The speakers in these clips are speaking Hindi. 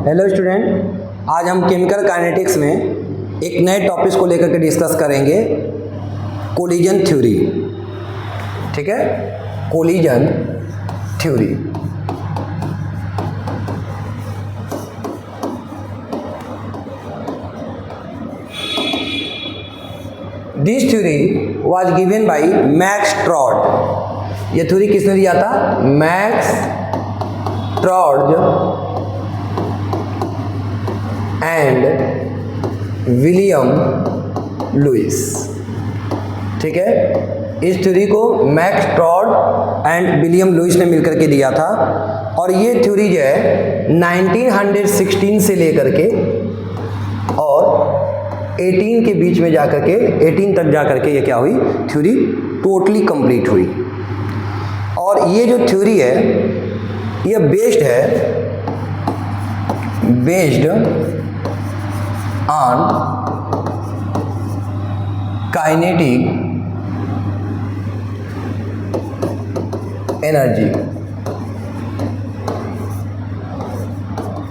हेलो स्टूडेंट, आज हम केमिकल काइनेटिक्स में एक नए टॉपिक को लेकर के डिस्कस करेंगे, कोलिजन थ्योरी। ठीक है, collision theory. This theory was given by Max Trautz. यह थ्योरी किसने दिया था? Max Trautz and William Lewis. ठीक है, इस थ्योरी को Max Trautz and William Lewis ने मिलकर के दिया था और ये थ्योरी जो है 1916 से लेकर के और 18 के बीच में जाकर के 18 तक जाकर के ये क्या हुई, थ्योरी टोटली कंप्लीट हुई। और ये जो थ्योरी है ये based on kinetic energy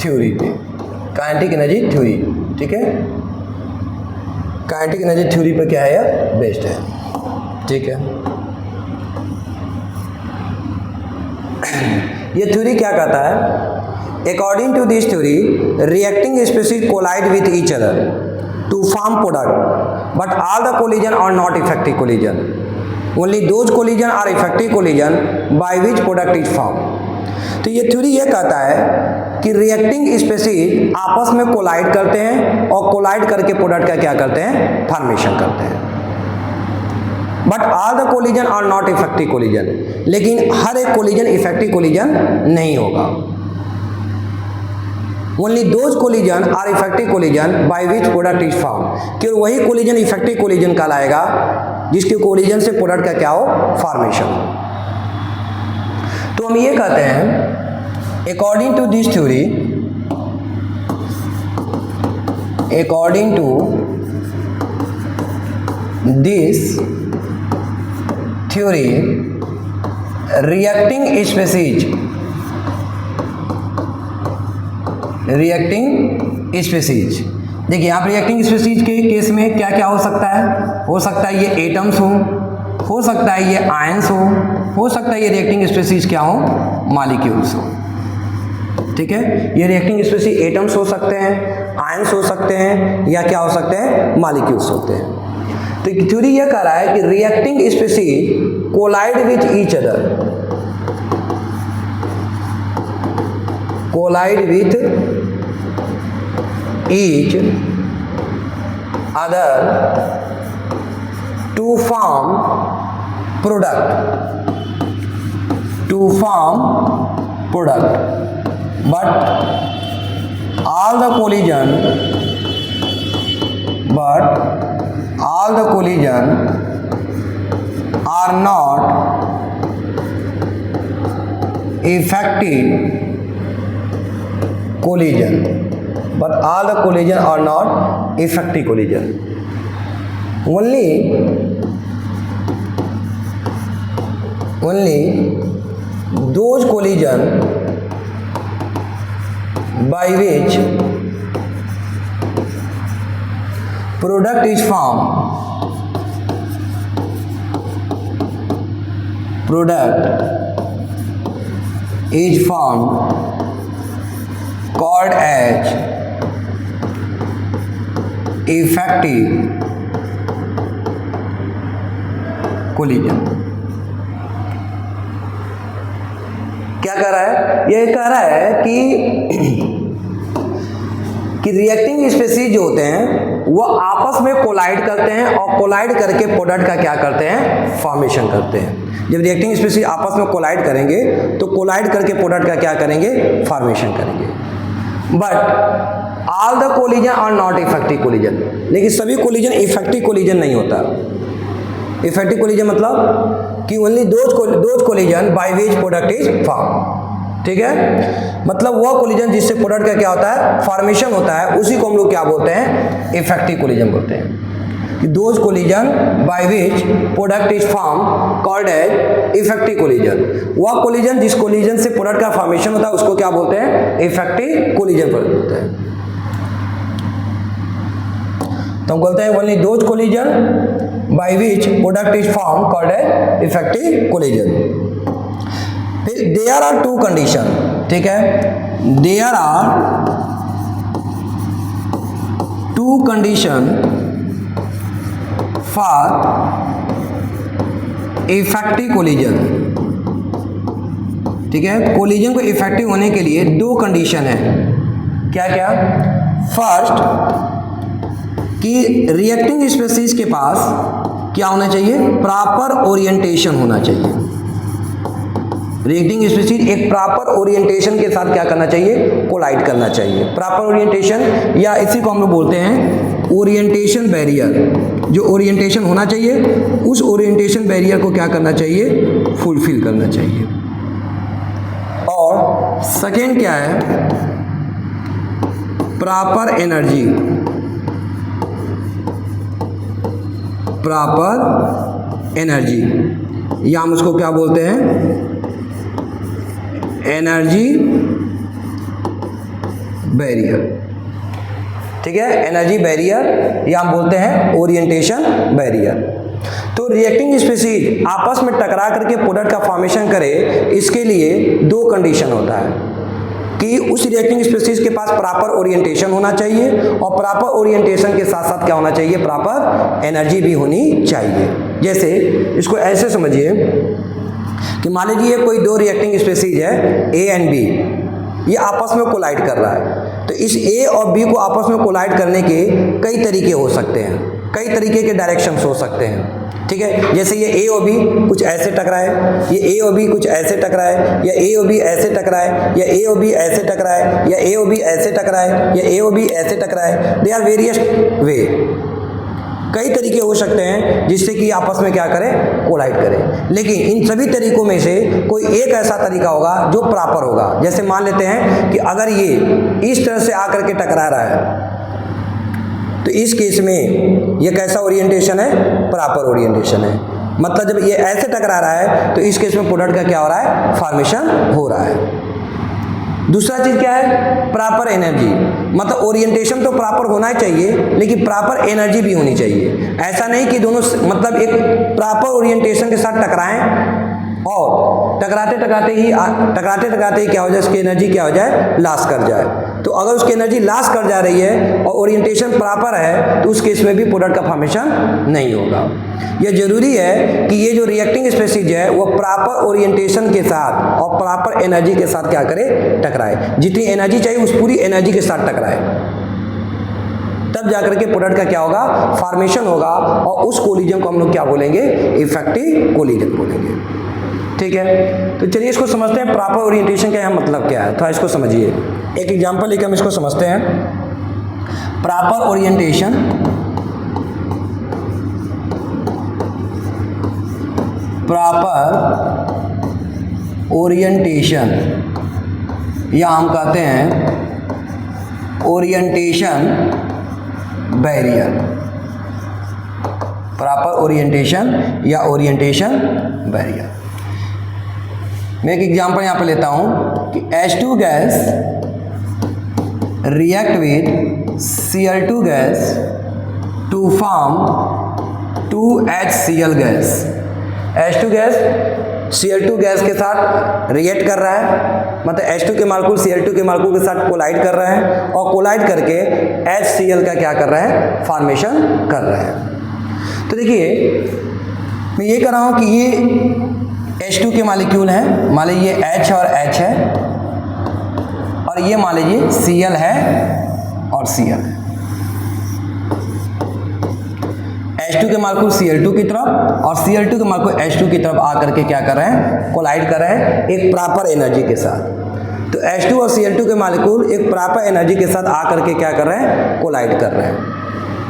theory पे, काइनेटिक एनर्जी थ्योरी। ठीक है, काइनेटिक एनर्जी थ्योरी पे क्या है, यह बेस्ड है। ठीक है, ये थ्योरी क्या कहता है? According to this theory, reacting species collide with each other to form product, but all the collision are not effective collision. Only those collision are effective collision by which product is formed. तो ये थ्योरी ये कहता है कि रिएक्टिंग स्पेसीज आपस में कोलाइड करते हैं और कोलाइड करके प्रोडक्ट का क्या करते हैं, फॉर्मेशन करते हैं। But all the collision are not effective collision, लेकिन हर एक कोलिजन इफेक्टिव कोलिजन नहीं होगा। Only those collision are effective collision by which product is form, केवल वही कोलिजन इफेक्टिव कोलिजन कहलाएगा जिसके कोलिजन से प्रोडक्ट का क्या हो, फॉर्मेशन हो। तो हम ये कहते हैं according to this theory, according to this theory reacting species, देखिए यहाँ रिएक्टिंग स्पेसीज के केस में क्या क्या हो सकता है? हो सकता है ये एटम्स हो सकता है ये आयंस हो सकता है ये रिएक्टिंग स्पेसीज क्या हो, मॉलिक्यूल्स हो। ठीक है, ये रिएक्टिंग स्पेसीज एटम्स हो सकते हैं, आयंस हो सकते हैं, या क्या हो सकते हैं, मॉलिक्यूल्स होते हैं। तो थ्योरी यह कह रहा है कि reacting species collide with each other, collide with each other to form product, but all the collision are not effective collision, but all the collision are not effective collision. Only those collision by which product is formed called as effective collision। क्या कह रहा है? यह कह रहा है कि रिएक्टिंग स्पेसीज जो होते हैं वह आपस में कोलाइड करते हैं और कोलाइड करके प्रोडक्ट का क्या करते हैं, फॉर्मेशन करते हैं। जब रिएक्टिंग स्पेसीज आपस में कोलाइड करेंगे तो कोलाइड करके प्रोडक्ट का क्या करेंगे, फॉर्मेशन करेंगे। But all the collision are not effective collision, लेकिन सभी कोलिजन इफेक्टिव कोलिजन नहीं होता। इफेक्टिव कोलिजन मतलब कि only those collision by which product is form. ठीक है, मतलब वह कोलिजन जिससे प्रोडक्ट का क्या होता है, फॉर्मेशन होता है, उसी को हम लोग क्या बोलते हैं, इफेक्टिव कोलिजन बोलते हैं। Those collision by which product is form called as effective collision. वह कोलिजन जिस कोलिजन से प्रोडक्ट का फॉर्मेशन होता है उसको क्या बोलते हैं? इफेक्टिव कोलिजन बोलते हैं। तो हम बोलते हैं only those collision by which product is form called as effective collision. फिर देयर आर टू कंडीशन, ठीक है, there are two condition for effective collision, ठीक है। कोलिजन को इफेक्टिव होने के लिए दो कंडीशन है, क्या क्या? फर्स्ट कि रिएक्टिंग स्पीशीज के पास क्या होना चाहिए? प्रॉपर ओरिएंटेशन होना चाहिए। रिएक्टिंग स्पीशीज एक प्रॉपर ओरिएंटेशन के साथ क्या करना चाहिए? कोलाइड करना चाहिए। प्रॉपर ओरिएंटेशन या इसी को हम लोग बोलते हैं ओरिएंटेशन बैरियर। जो ओरिएंटेशन होना चाहिए उस ओरिएंटेशन बैरियर को क्या करना चाहिए? फुलफिल करना चाहिए। और सेकेंड क्या है? प्रॉपर एनर्जी, प्रॉपर एनर्जी या हम उसको क्या बोलते हैं? एनर्जी बैरियर, ठीक है, एनर्जी बैरियर या हम बोलते हैं ओरिएंटेशन बैरियर। तो रिएक्टिंग स्पीशीज आपस में टकरा करके प्रोडक्ट का फॉर्मेशन करे, इसके लिए दो कंडीशन होता है कि उस रिएक्टिंग स्पीशीज के पास प्रॉपर ओरिएंटेशन होना चाहिए और प्रॉपर ओरिएंटेशन के साथ साथ क्या होना चाहिए? प्रॉपर एनर्जी भी होनी चाहिए। जैसे इसको ऐसे समझिए कि मान लीजिए कोई दो रिएक्टिंग स्पीशीज है ए एंड बी, ये आपस में कोलाइड कर रहा है। तो इस ए और बी को आपस में कोलाइड करने के कई तरीके हो सकते हैं, कई तरीके के डायरेक्शंस हो सकते हैं, ठीक है। जैसे ये ए और बी कुछ ऐसे टकराए, ये ए और बी कुछ ऐसे टकराए, या ए और बी ऐसे टकराए, या ए और बी ऐसे टकराए, या ए और बी ऐसे टकराए, या ए और बी ऐसे टकराए। दे आर वेरियस वे, कई तरीके हो सकते हैं जिससे कि आपस में क्या करें? कोलाइड करें। लेकिन इन सभी तरीकों में से कोई एक ऐसा तरीका होगा जो प्रॉपर होगा। जैसे मान लेते हैं कि अगर ये इस तरह से आकर के टकरा रहा है तो इस केस में ये कैसा ओरिएंटेशन है? प्रॉपर ओरिएंटेशन है। मतलब जब ये ऐसे टकरा रहा है तो इस केस में प्रोडक्ट का क्या हो रहा है? फॉर्मेशन हो रहा है। दूसरा चीज क्या है? प्रॉपर एनर्जी, मतलब ओरिएंटेशन तो प्रॉपर होना ही चाहिए लेकिन प्रॉपर एनर्जी भी होनी चाहिए। ऐसा नहीं कि दोनों मतलब एक प्रॉपर ओरिएंटेशन के साथ टकराएं और टकराते टकराते ही क्या हो जाए? उसकी एनर्जी क्या हो जाए? लॉस कर जाए। तो अगर उसकी एनर्जी लॉस कर जा रही है और ओरिएंटेशन प्रॉपर है तो उस केस में भी प्रोडक्ट का फॉर्मेशन नहीं होगा। यह जरूरी है कि ये जो रिएक्टिंग स्पीशीज है वो प्रॉपर ओरिएंटेशन के साथ और प्रॉपर एनर्जी के साथ क्या करे? टकराए। जितनी एनर्जी चाहिए उस पूरी एनर्जी के साथ टकराए, तब जाकर के प्रोडक्ट का क्या होगा? फॉर्मेशन होगा और उस कोलिजन को हम लोग क्या बोलेंगे? इफेक्टिव कोलिजन बोलेंगे, ठीक है। तो चलिए इसको समझते हैं, प्रॉपर ओरिएंटेशन का यहाँ मतलब क्या है। थोड़ा इसको समझिए, एक एग्जांपल लेकर हम इसको समझते हैं। प्रॉपर ओरिएंटेशन, प्रॉपर ओरिएंटेशन या हम कहते हैं ओरिएंटेशन बैरियर। प्रॉपर ओरिएंटेशन या ओरिएंटेशन बैरियर। मैं एक एग्जांपल यहाँ पे लेता हूँ कि H2 gas react with Cl2 gas to form 2HCl gas. H2 gas Cl2 gas के साथ रिएक्ट कर रहा है, मतलब H2 के मालिक्यूल Cl2 के मालिक्यूल के साथ कोलाइड कर रहे हैं और कोलाइड करके HCl का क्या कर रहा है? फॉर्मेशन कर रहे हैं। तो देखिए मैं ये कह रहा हूँ कि ये H2 के मालिक्यूल हैं, मान लीजिए H और H है, और ये मान लीजिए Cl है और Cl है। H2 के मालिक्यूल Cl2 की तरफ और Cl2 के मालिक्यूल H2 की तरफ आकर के क्या कर रहे हैं? कोलाइड कर रहे हैं एक प्रॉपर एनर्जी के साथ। तो H2 और Cl2 के मालिक्यूल एक प्रॉपर एनर्जी के साथ आकर के क्या कर रहे हैं? कोलाइड कर रहे हैं,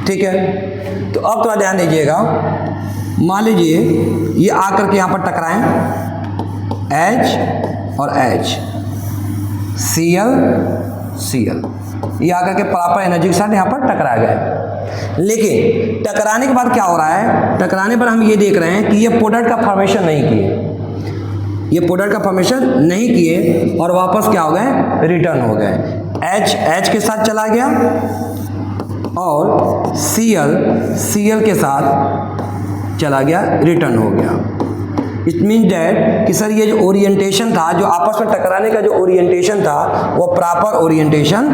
ठीक है। तो अब थोड़ा ध्यान दीजिएगा, मान लीजिए ये आकर के यहाँ पर टकराएं H और H, Cl, ये आकर के प्रॉपर एनर्जी के साथ यहाँ पर टकरा गए। लेकिन टकराने के बाद क्या हो रहा है, टकराने पर हम ये देख रहे हैं कि ये प्रोडक्ट का फॉर्मेशन नहीं किए, ये प्रोडक्ट का फॉर्मेशन नहीं किए और वापस क्या हो गए, रिटर्न हो गए। H के साथ चला गया और Cl के साथ चला गया, रिटर्न हो गया। इट मीन डैट कि सर ये जो ओरिएंटेशन था, जो आपस में टकराने का जो ओरिएंटेशन था वो प्रॉपर ओरिएंटेशन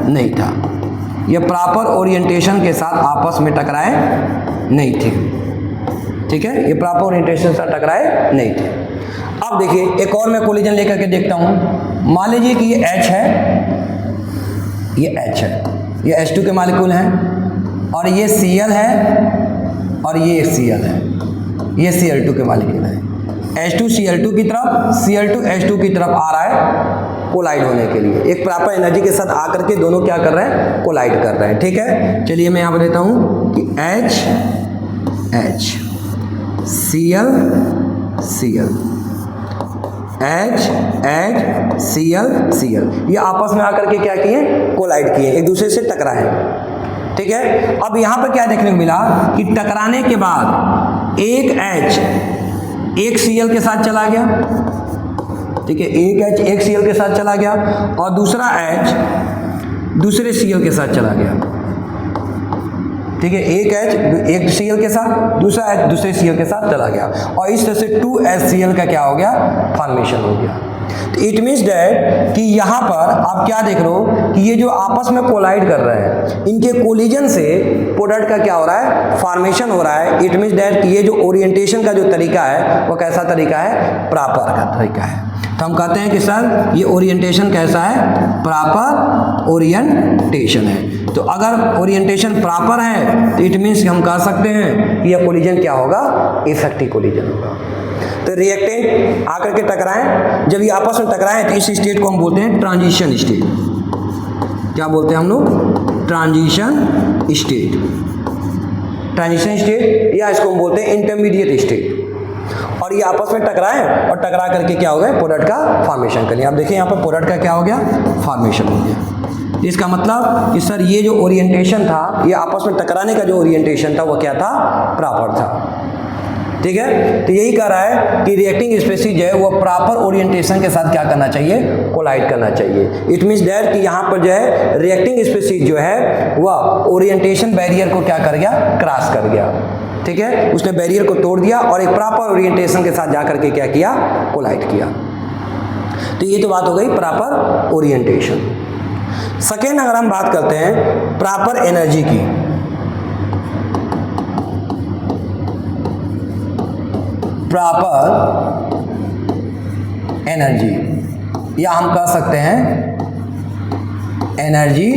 नहीं था, ये प्रॉपर ओरिएंटेशन के साथ आपस में टकराए नहीं थे। ठीक है, ये प्रॉपर ओरिएंटेशन से टकराए नहीं थे। अब देखिए एक और मैं कोलिजन लेकर के देखता हूँ। मान लीजिए कि ये H है, ये H है, ये H2 के मॉलिक्यूल हैं और ये Cl है और ये Cl है, ये Cl2 के मॉलिक्यूल है। H2 Cl2 की तरफ, Cl2 H2 की तरफ आ रहा है कोलाइड होने के लिए, एक प्रॉपर एनर्जी के साथ आकर के दोनों क्या कर रहे हैं, कोलाइड कर रहे हैं। ठीक है, चलिए मैं यहाँ पर लेता हूँ कि H Cl Cl H Cl ये आपस में आकर के क्या किए, कोलाइड किए, एक दूसरे से टकराए। ठीक है, अब यहाँ पर क्या देखने को मिला कि टकराने के बाद एक H एक Cl के साथ चला गया। ठीक है, एक H एक Cl के साथ चला गया और दूसरा H दूसरे Cl के साथ चला गया। ठीक है, एक H एक Cl के साथ, दूसरा H दूसरे Cl के साथ चला गया और इस तरह से 2HCl का क्या हो गया, फॉर्मेशन हो गया। तो इट मीन्स डैट कि यहाँ पर आप क्या देख रहे हो कि ये जो आपस में कोलाइड कर रहे हैं, इनके कोलिजन से प्रोडक्ट का क्या हो रहा है, फॉर्मेशन हो रहा है। इट मीन्स डैट कि ये जो ओरिएंटेशन का जो तरीका है वो कैसा तरीका है, प्रॉपर का तरीका है। तो हम कहते हैं कि सर ये ओरिएंटेशन कैसा है, प्रॉपर ओरिएंटेशन है। तो अगर ओरिएंटेशन प्रॉपर है तो इट मीन्स हम कह सकते हैं कि यह कोलिजन क्या होगा, इफेक्टिव कोलिजन होगा। तो रिएक्टेंट आकर के टकराएं, जब ये आपस में टकराएं तो इस स्टेट को हम बोलते हैं ट्रांजिशन स्टेट। क्या बोलते हैं हम लोग, ट्रांजिशन स्टेट, ट्रांजिशन स्टेट, या इसको हम बोलते हैं इंटरमीडिएट स्टेट। और ये आपस में टकराएं और टकरा करके क्या हो गया, प्रोडक्ट का फॉर्मेशन करें। आप देखिए यहाँ पर प्रोडक्ट का क्या हो गया, फॉर्मेशन हो गया। इसका मतलब कि सर ये जो ओरिएंटेशन था, ये आपस में टकराने का जो ओरिएंटेशन था वो क्या था, प्रॉपर था। ठीक है, तो यही कह रहा है कि रिएक्टिंग स्पीशीज जो है वो प्रॉपर ओरिएंटेशन के साथ क्या करना चाहिए, कोलाइड करना चाहिए। इट मीन्स दैट कि यहाँ पर जो है रिएक्टिंग स्पीशीज जो है वह ओरिएंटेशन बैरियर को क्या कर गया, क्रॉस कर गया। ठीक है, उसने बैरियर को तोड़ दिया और एक प्रॉपर ओरिएंटेशन के साथ जाकर के क्या किया, कोलाइड किया। तो ये तो बात हो गई प्रॉपर ओरिएंटेशन। सेकेंड अगर हम बात करते हैं प्रॉपर एनर्जी की, प्रॉपर एनर्जी, या हम कह सकते हैं एनर्जी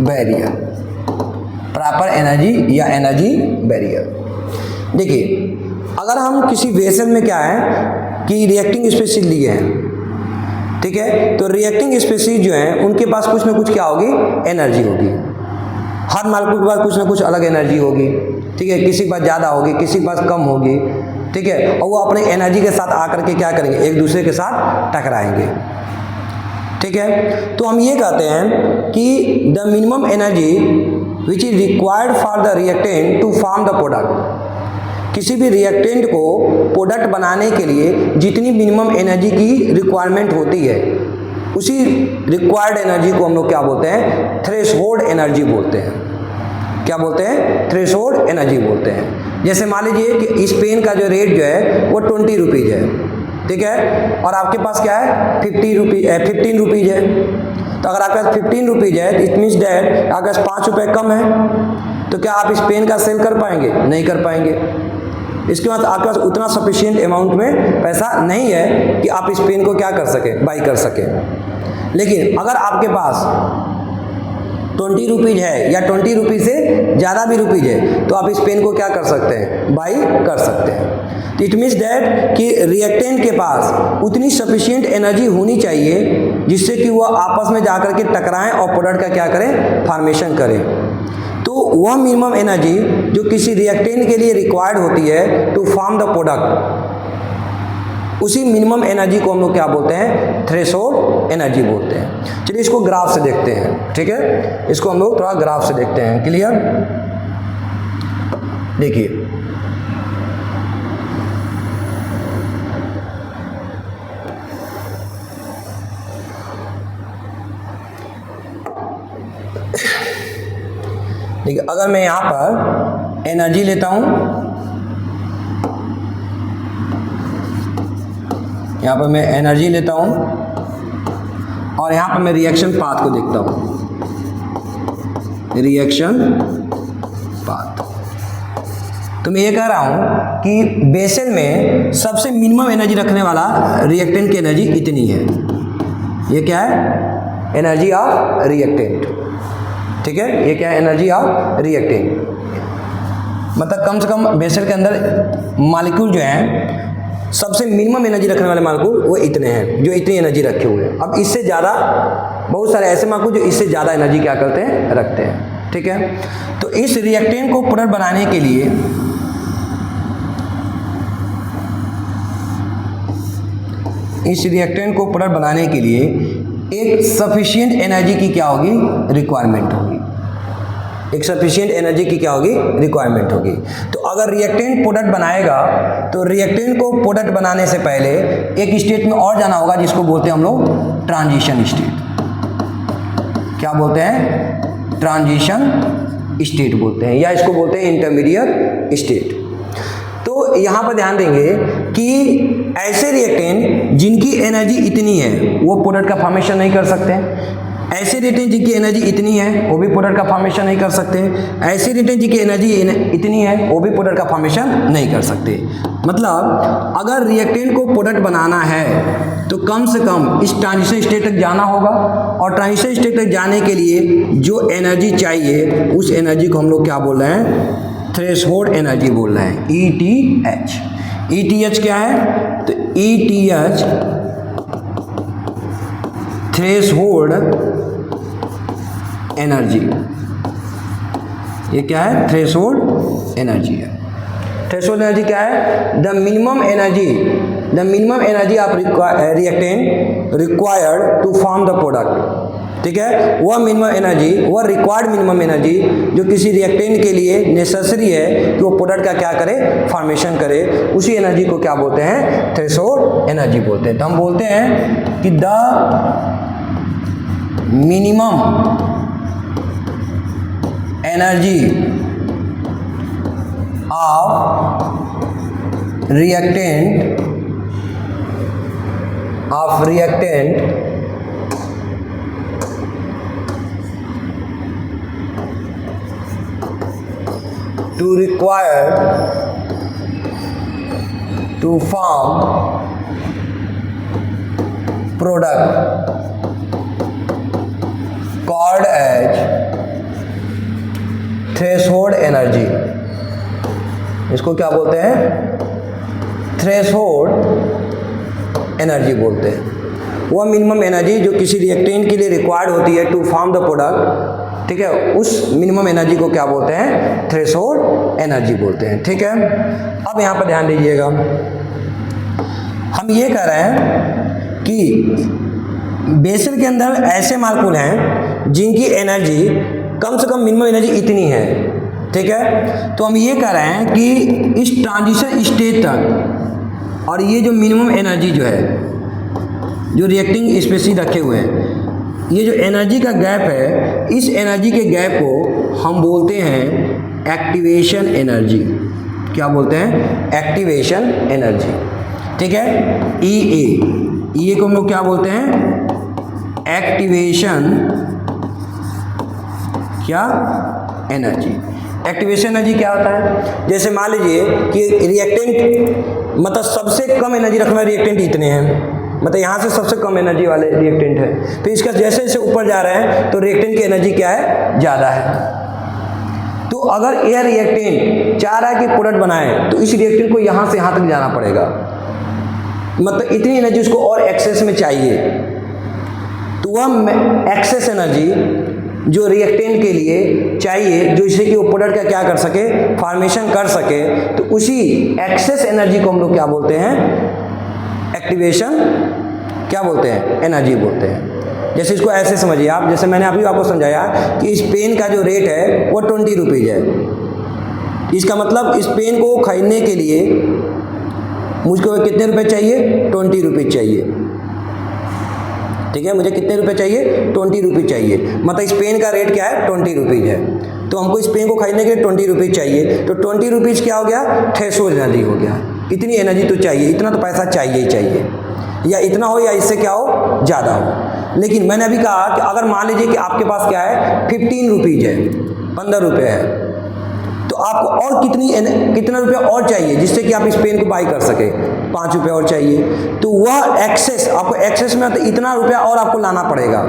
बैरियर, प्रॉपर एनर्जी या एनर्जी बैरियर। देखिए अगर हम किसी वेसल में क्या है कि रिएक्टिंग स्पीशीज लिए हैं, ठीक है, तो रिएक्टिंग स्पीशीज जो हैं उनके पास कुछ ना कुछ क्या होगी, एनर्जी होगी। हर मॉलिक्यूल के पास कुछ ना कुछ अलग एनर्जी होगी। ठीक है, किसी के पास ज़्यादा होगी, किसी के पास कम होगी। ठीक है, और वो अपने एनर्जी के साथ आकर के क्या करेंगे, एक दूसरे के साथ टकराएंगे। ठीक है, तो हम ये कहते हैं कि the minimum energy which is required for the reactant to form the product, किसी भी रिएक्टेंट को प्रोडक्ट बनाने के लिए जितनी मिनिमम एनर्जी की रिक्वायरमेंट होती है, उसी रिक्वायर्ड एनर्जी को हम लोग क्या बोलते हैं, थ्रेशोल्ड एनर्जी बोलते हैं। क्या बोलते हैं, थ्रेशोल्ड एनर्जी बोलते हैं। जैसे मान लीजिए कि इस पेन का जो रेट जो है वो 20 रुपीज़ है, ठीक है, और आपके पास क्या है 15 रुपीज़ है। तो अगर आपके पास 15 रुपीज़ है, इट मीन्स डैट आपके पास 5 रुपये कम है, तो क्या आप इस पेन का सेल कर पाएंगे, नहीं कर पाएंगे। इसके बाद आपके पास उतना सफिशिएंट अमाउंट में पैसा नहीं है कि आप इस पेन को क्या कर सकें, बाई कर सकें। लेकिन अगर आपके पास 20 रुपीज़ है या 20 रुपीज़ से ज़्यादा भी रुपीज़ है, तो आप इस पेन को क्या कर सकते हैं, बाई कर सकते हैं। इट मीन्स डैट कि रिएक्टेंट के पास उतनी सफिशिएंट एनर्जी होनी चाहिए जिससे कि वह आपस में जाकर के टकराएं और प्रोडक्ट का क्या करें, फॉर्मेशन करें। तो वह मिनिमम एनर्जी जो किसी रिएक्टेंट के लिए रिक्वायर्ड होती है टू फॉर्म द प्रोडक्ट, उसी मिनिमम एनर्जी को हम लोग क्या बोलते हैं, थ्रेशोल्ड एनर्जी बोलते हैं। चलिए इसको ग्राफ से देखते हैं, ठीक है, इसको हम लोग थोड़ा ग्राफ से देखते हैं। क्लियर? देखिए देखिए, अगर मैं यहाँ पर एनर्जी लेता हूँ, यहाँ पर मैं एनर्जी लेता हूँ और यहाँ पर मैं रिएक्शन पाथ को देखता हूँ, रिएक्शन पाथ। तो मैं ये कह रहा हूँ कि बेसल में सबसे मिनिमम एनर्जी रखने वाला रिएक्टेंट की एनर्जी इतनी है। ये क्या है, एनर्जी ऑफ रिएक्टेंट, ठीक है, ये क्या है, एनर्जी ऑफ रिएक्टेंट। मतलब कम से कम बेसल के अंदर मॉलिक्यूल जो हैं, सबसे मिनिमम एनर्जी रखने वाले मॉलिक्यूल वो इतने हैं, जो इतनी एनर्जी रखे हुए हैं। अब इससे ज़्यादा बहुत सारे ऐसे मॉलिक्यूल जो इससे ज़्यादा एनर्जी क्या करते हैं, रखते हैं, ठीक है। तो इस रिएक्टेंट को प्रोडक्ट बनाने के लिए एक सफिशिएंट एनर्जी की क्या होगी, रिक्वायरमेंट होगी। एक सफिशिएंट एनर्जी की क्या होगी, रिक्वायरमेंट होगी। तो अगर रिएक्टेंट प्रोडक्ट बनाएगा तो रिएक्टेंट को प्रोडक्ट बनाने से पहले एक स्टेट में और जाना होगा, जिसको बोलते हैं हम लोग ट्रांजिशन स्टेट। क्या बोलते हैं, ट्रांजिशन स्टेट बोलते हैं, या इसको बोलते हैं इंटरमीडिएट स्टेट। तो यहाँ पर ध्यान देंगे कि ऐसे रिएक्टेंट जिनकी एनर्जी इतनी है वो प्रोडक्ट का फॉर्मेशन नहीं कर सकते। ऐसे रिएक्टेंट जिनकी एनर्जी इतनी है वो भी प्रोडक्ट का फॉर्मेशन नहीं कर सकते। ऐसे रिएक्टेंट जिनकी एनर्जी इतनी है वो भी प्रोडक्ट का फॉर्मेशन नहीं कर सकते। मतलब अगर रिएक्टेंट को प्रोडक्ट बनाना है तो कम से कम इस ट्रांजिशन स्टेट तक जाना होगा, और ट्रांजिशन स्टेट तक जाने के लिए जो एनर्जी चाहिए उस एनर्जी को हम लोग क्या बोल रहे हैं, थ्रेशोल्ड एनर्जी बोल रहे हैं, ETH। ETH क्या है, तो ETH थ्रेशोल्ड एनर्जी। ये क्या है, थ्रेशोल्ड एनर्जी है। थ्रेशोल्ड एनर्जी क्या है, the minimum energy of reactant required to form the product. ठीक है, वह मिनिमम एनर्जी, वह रिक्वायर्ड मिनिमम एनर्जी जो किसी रिएक्टेंट के लिए नेसेसरी है कि वो प्रोडक्ट का क्या करे, फॉर्मेशन करे, उसी एनर्जी को क्या बोलते हैं, थ्रेशोल्ड एनर्जी बोलते हैं। तो हम बोलते हैं कि the minimum energy of reactant to require to form product called as threshold energy। इसको क्या बोलते हैं, थ्रेशोल्ड एनर्जी बोलते हैं। वह मिनिमम एनर्जी जो किसी रिएक्टेंट के लिए रिक्वायर्ड होती है टू फॉर्म द प्रोडक्ट, ठीक है, उस मिनिमम एनर्जी को क्या बोलते हैं, थ्रेशोल्ड एनर्जी बोलते हैं। ठीक है, अब यहाँ पर ध्यान दीजिएगा, हम ये कह रहे हैं कि बेसल के अंदर ऐसे मॉलिक्यूल हैं जिनकी एनर्जी कम से कम मिनिमम एनर्जी इतनी है। ठीक है, तो हम ये कह रहे हैं कि इस ट्रांजिशन स्टेट तक, और ये जो मिनिमम एनर्जी जो है, जो रिएक्टिंग स्पीशीज रखे हुए हैं, ये जो एनर्जी का गैप है, इस एनर्जी के गैप को हम बोलते हैं एक्टिवेशन एनर्जी। क्या बोलते हैं, एक्टिवेशन एनर्जी। ठीक है, EA को हम लोग क्या बोलते हैं, एक्टिवेशन क्या एनर्जी। एक्टिवेशन एनर्जी क्या होता है, जैसे मान लीजिए कि रिएक्टेंट, मतलब सबसे कम एनर्जी रखने वाले रिएक्टेंट इतने हैं, मतलब यहाँ से सबसे कम एनर्जी वाले रिएक्टेंट है, तो इसका जैसे जैसे ऊपर जा रहे हैं तो रिएक्टेंट की एनर्जी क्या है, ज़्यादा है। तो अगर यह रिएक्टेंट चाह रहा है कि प्रोडक्ट बनाए तो इस रिएक्टेंट को यहाँ से यहाँ तक जाना पड़ेगा, मतलब इतनी एनर्जी उसको और एक्सेस में चाहिए। तो वह एक्सेस एनर्जी जो रिएक्टेंट के लिए चाहिए, जो इससे कि वो प्रोडक्ट का क्या कर सके, फॉर्मेशन कर सके, तो उसी एक्सेस एनर्जी को हम लोग क्या बोलते हैं, एक्टिवेशन क्या बोलते हैं, एनर्जी बोलते हैं। जैसे इसको ऐसे समझिए आप, जैसे मैंने अभी आपको समझाया कि इस पेन का जो रेट है वो 20 रुपीज़ है। इसका मतलब इस पेन को खरीदने के लिए मुझको कितने रुपए चाहिए, 20 रुपीज़ चाहिए। ठीक है, मुझे कितने रुपए चाहिए, 20 रुपीज़ चाहिए। मतलब इस पेन का रेट क्या है, 20 रुपीज़ है। तो हमको इस पेन को खरीदने के लिए 20 रुपीज़ चाहिए। तो 20 रुपीज़ क्या हो गया, थ्रेशोल्ड एनर्जी हो गया। इतनी एनर्जी तो चाहिए, इतना तो पैसा चाहिए ही चाहिए, या इतना हो या इससे क्या हो, ज़्यादा हो। लेकिन मैंने अभी कहा कि अगर मान लीजिए कि आपके पास क्या है, 15 रुपीज़ है, 15 रुपये है, तो आपको और कितना रुपया और चाहिए जिससे कि आप इस पेन को बाई कर सके, 5 रुपये और चाहिए। तो वह एक्सेस, आपको एक्सेस में तो इतना रुपया और आपको लाना पड़ेगा।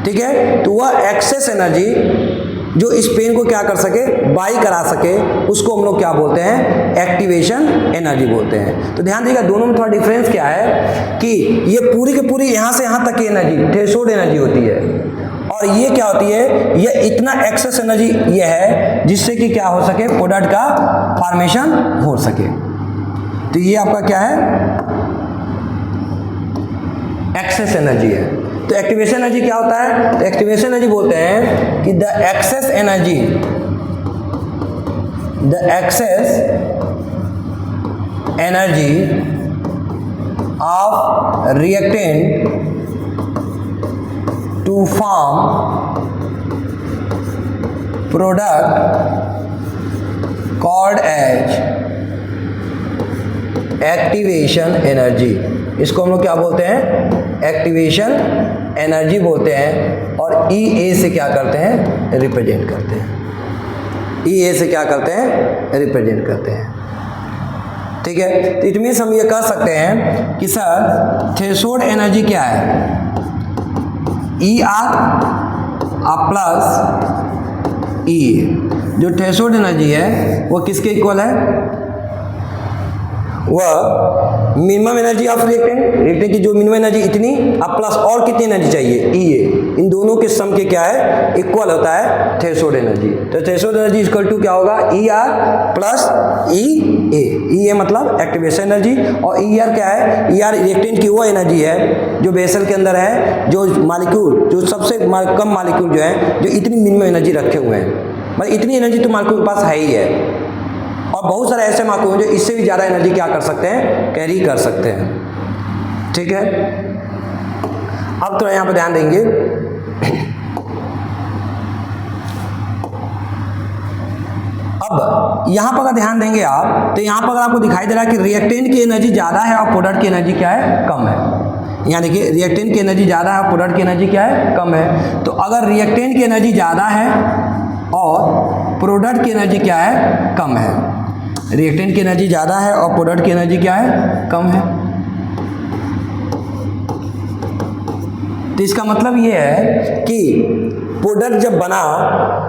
ठीक है, तो वह एक्सेस एनर्जी जो इस पेन को क्या कर सके, बाई करा सके, उसको हम लोग क्या बोलते हैं, एक्टिवेशन एनर्जी बोलते हैं। तो ध्यान दीजिएगा, दोनों में थोड़ा डिफरेंस क्या है कि ये पूरी की पूरी यहाँ से यहाँ तक की एनर्जी थ्रेशोल्ड एनर्जी होती है, और ये क्या होती है, ये इतना एक्सेस एनर्जी ये है जिससे कि क्या हो सके, प्रोडक्ट का फॉर्मेशन हो सके। तो ये आपका क्या है, एक्सेस एनर्जी है। तो एक्टिवेशन एनर्जी क्या होता है, तो एक्टिवेशन एनर्जी बोलते हैं कि the excess energy, the excess energy of reactant to form product called as activation energy. इसको हम लोग क्या बोलते हैं, एक्टिवेशन एनर्जी बोलते हैं। और ई ए से क्या करते हैं, रिप्रेजेंट करते हैं। ई ए से क्या करते हैं, रिप्रेजेंट करते हैं। ठीक है, तो इट मीन्स हम ये कह सकते हैं कि सर थ्रेशोल्ड एनर्जी क्या है, ई आर प्लस ई। जो थ्रेशोल्ड एनर्जी है वो किसके इक्वल है, वह मिनिमम एनर्जी ऑफ रिएक्टेंट की जो मिनिमम एनर्जी इतनी, अब प्लस और कितनी एनर्जी चाहिए, ई ए। इन दोनों के सम के क्या है, इक्वल होता है थ्रेशोल्ड एनर्जी। तो थ्रेशोल्ड एनर्जी इक्वल टू क्या होगा, ई आर प्लस ई ए। ई ए मतलब एक्टिवेशन एनर्जी, और ई आर क्या है, ई आर रिएक्टेंट की वो एनर्जी है जो बेसल के अंदर है, जो मालिक्यूल, जो सबसे कम मालिक्यूल जो है, जो इतनी मिनिमम एनर्जी रखे हुए हैं। मतलब इतनी एनर्जी तो मालिक्यूल के पास है ही है, और बहुत सारे ऐसे मालिक्यूल जो इससे भी ज़्यादा एनर्जी क्या कर सकते हैं, कैरी कर सकते हैं। ठीक है, अब थोड़ा यहाँ पर ध्यान देंगे। अब यहाँ पर अगर ध्यान देंगे आप, तो यहाँ पर अगर आपको दिखाई दे रहा है कि रिएक्टेंट की एनर्जी ज़्यादा है और प्रोडक्ट की एनर्जी क्या है, कम है। यहाँ देखिए, रिएक्टेंट की एनर्जी ज़्यादा है और प्रोडक्ट की एनर्जी क्या है, कम है। तो अगर रिएक्टेंट की एनर्जी ज़्यादा है और प्रोडक्ट की एनर्जी क्या है, कम है, रिएक्टेंट की एनर्जी ज़्यादा है और प्रोडक्ट की एनर्जी क्या है, कम है, तो इसका मतलब ये है कि प्रोडक्ट जब बना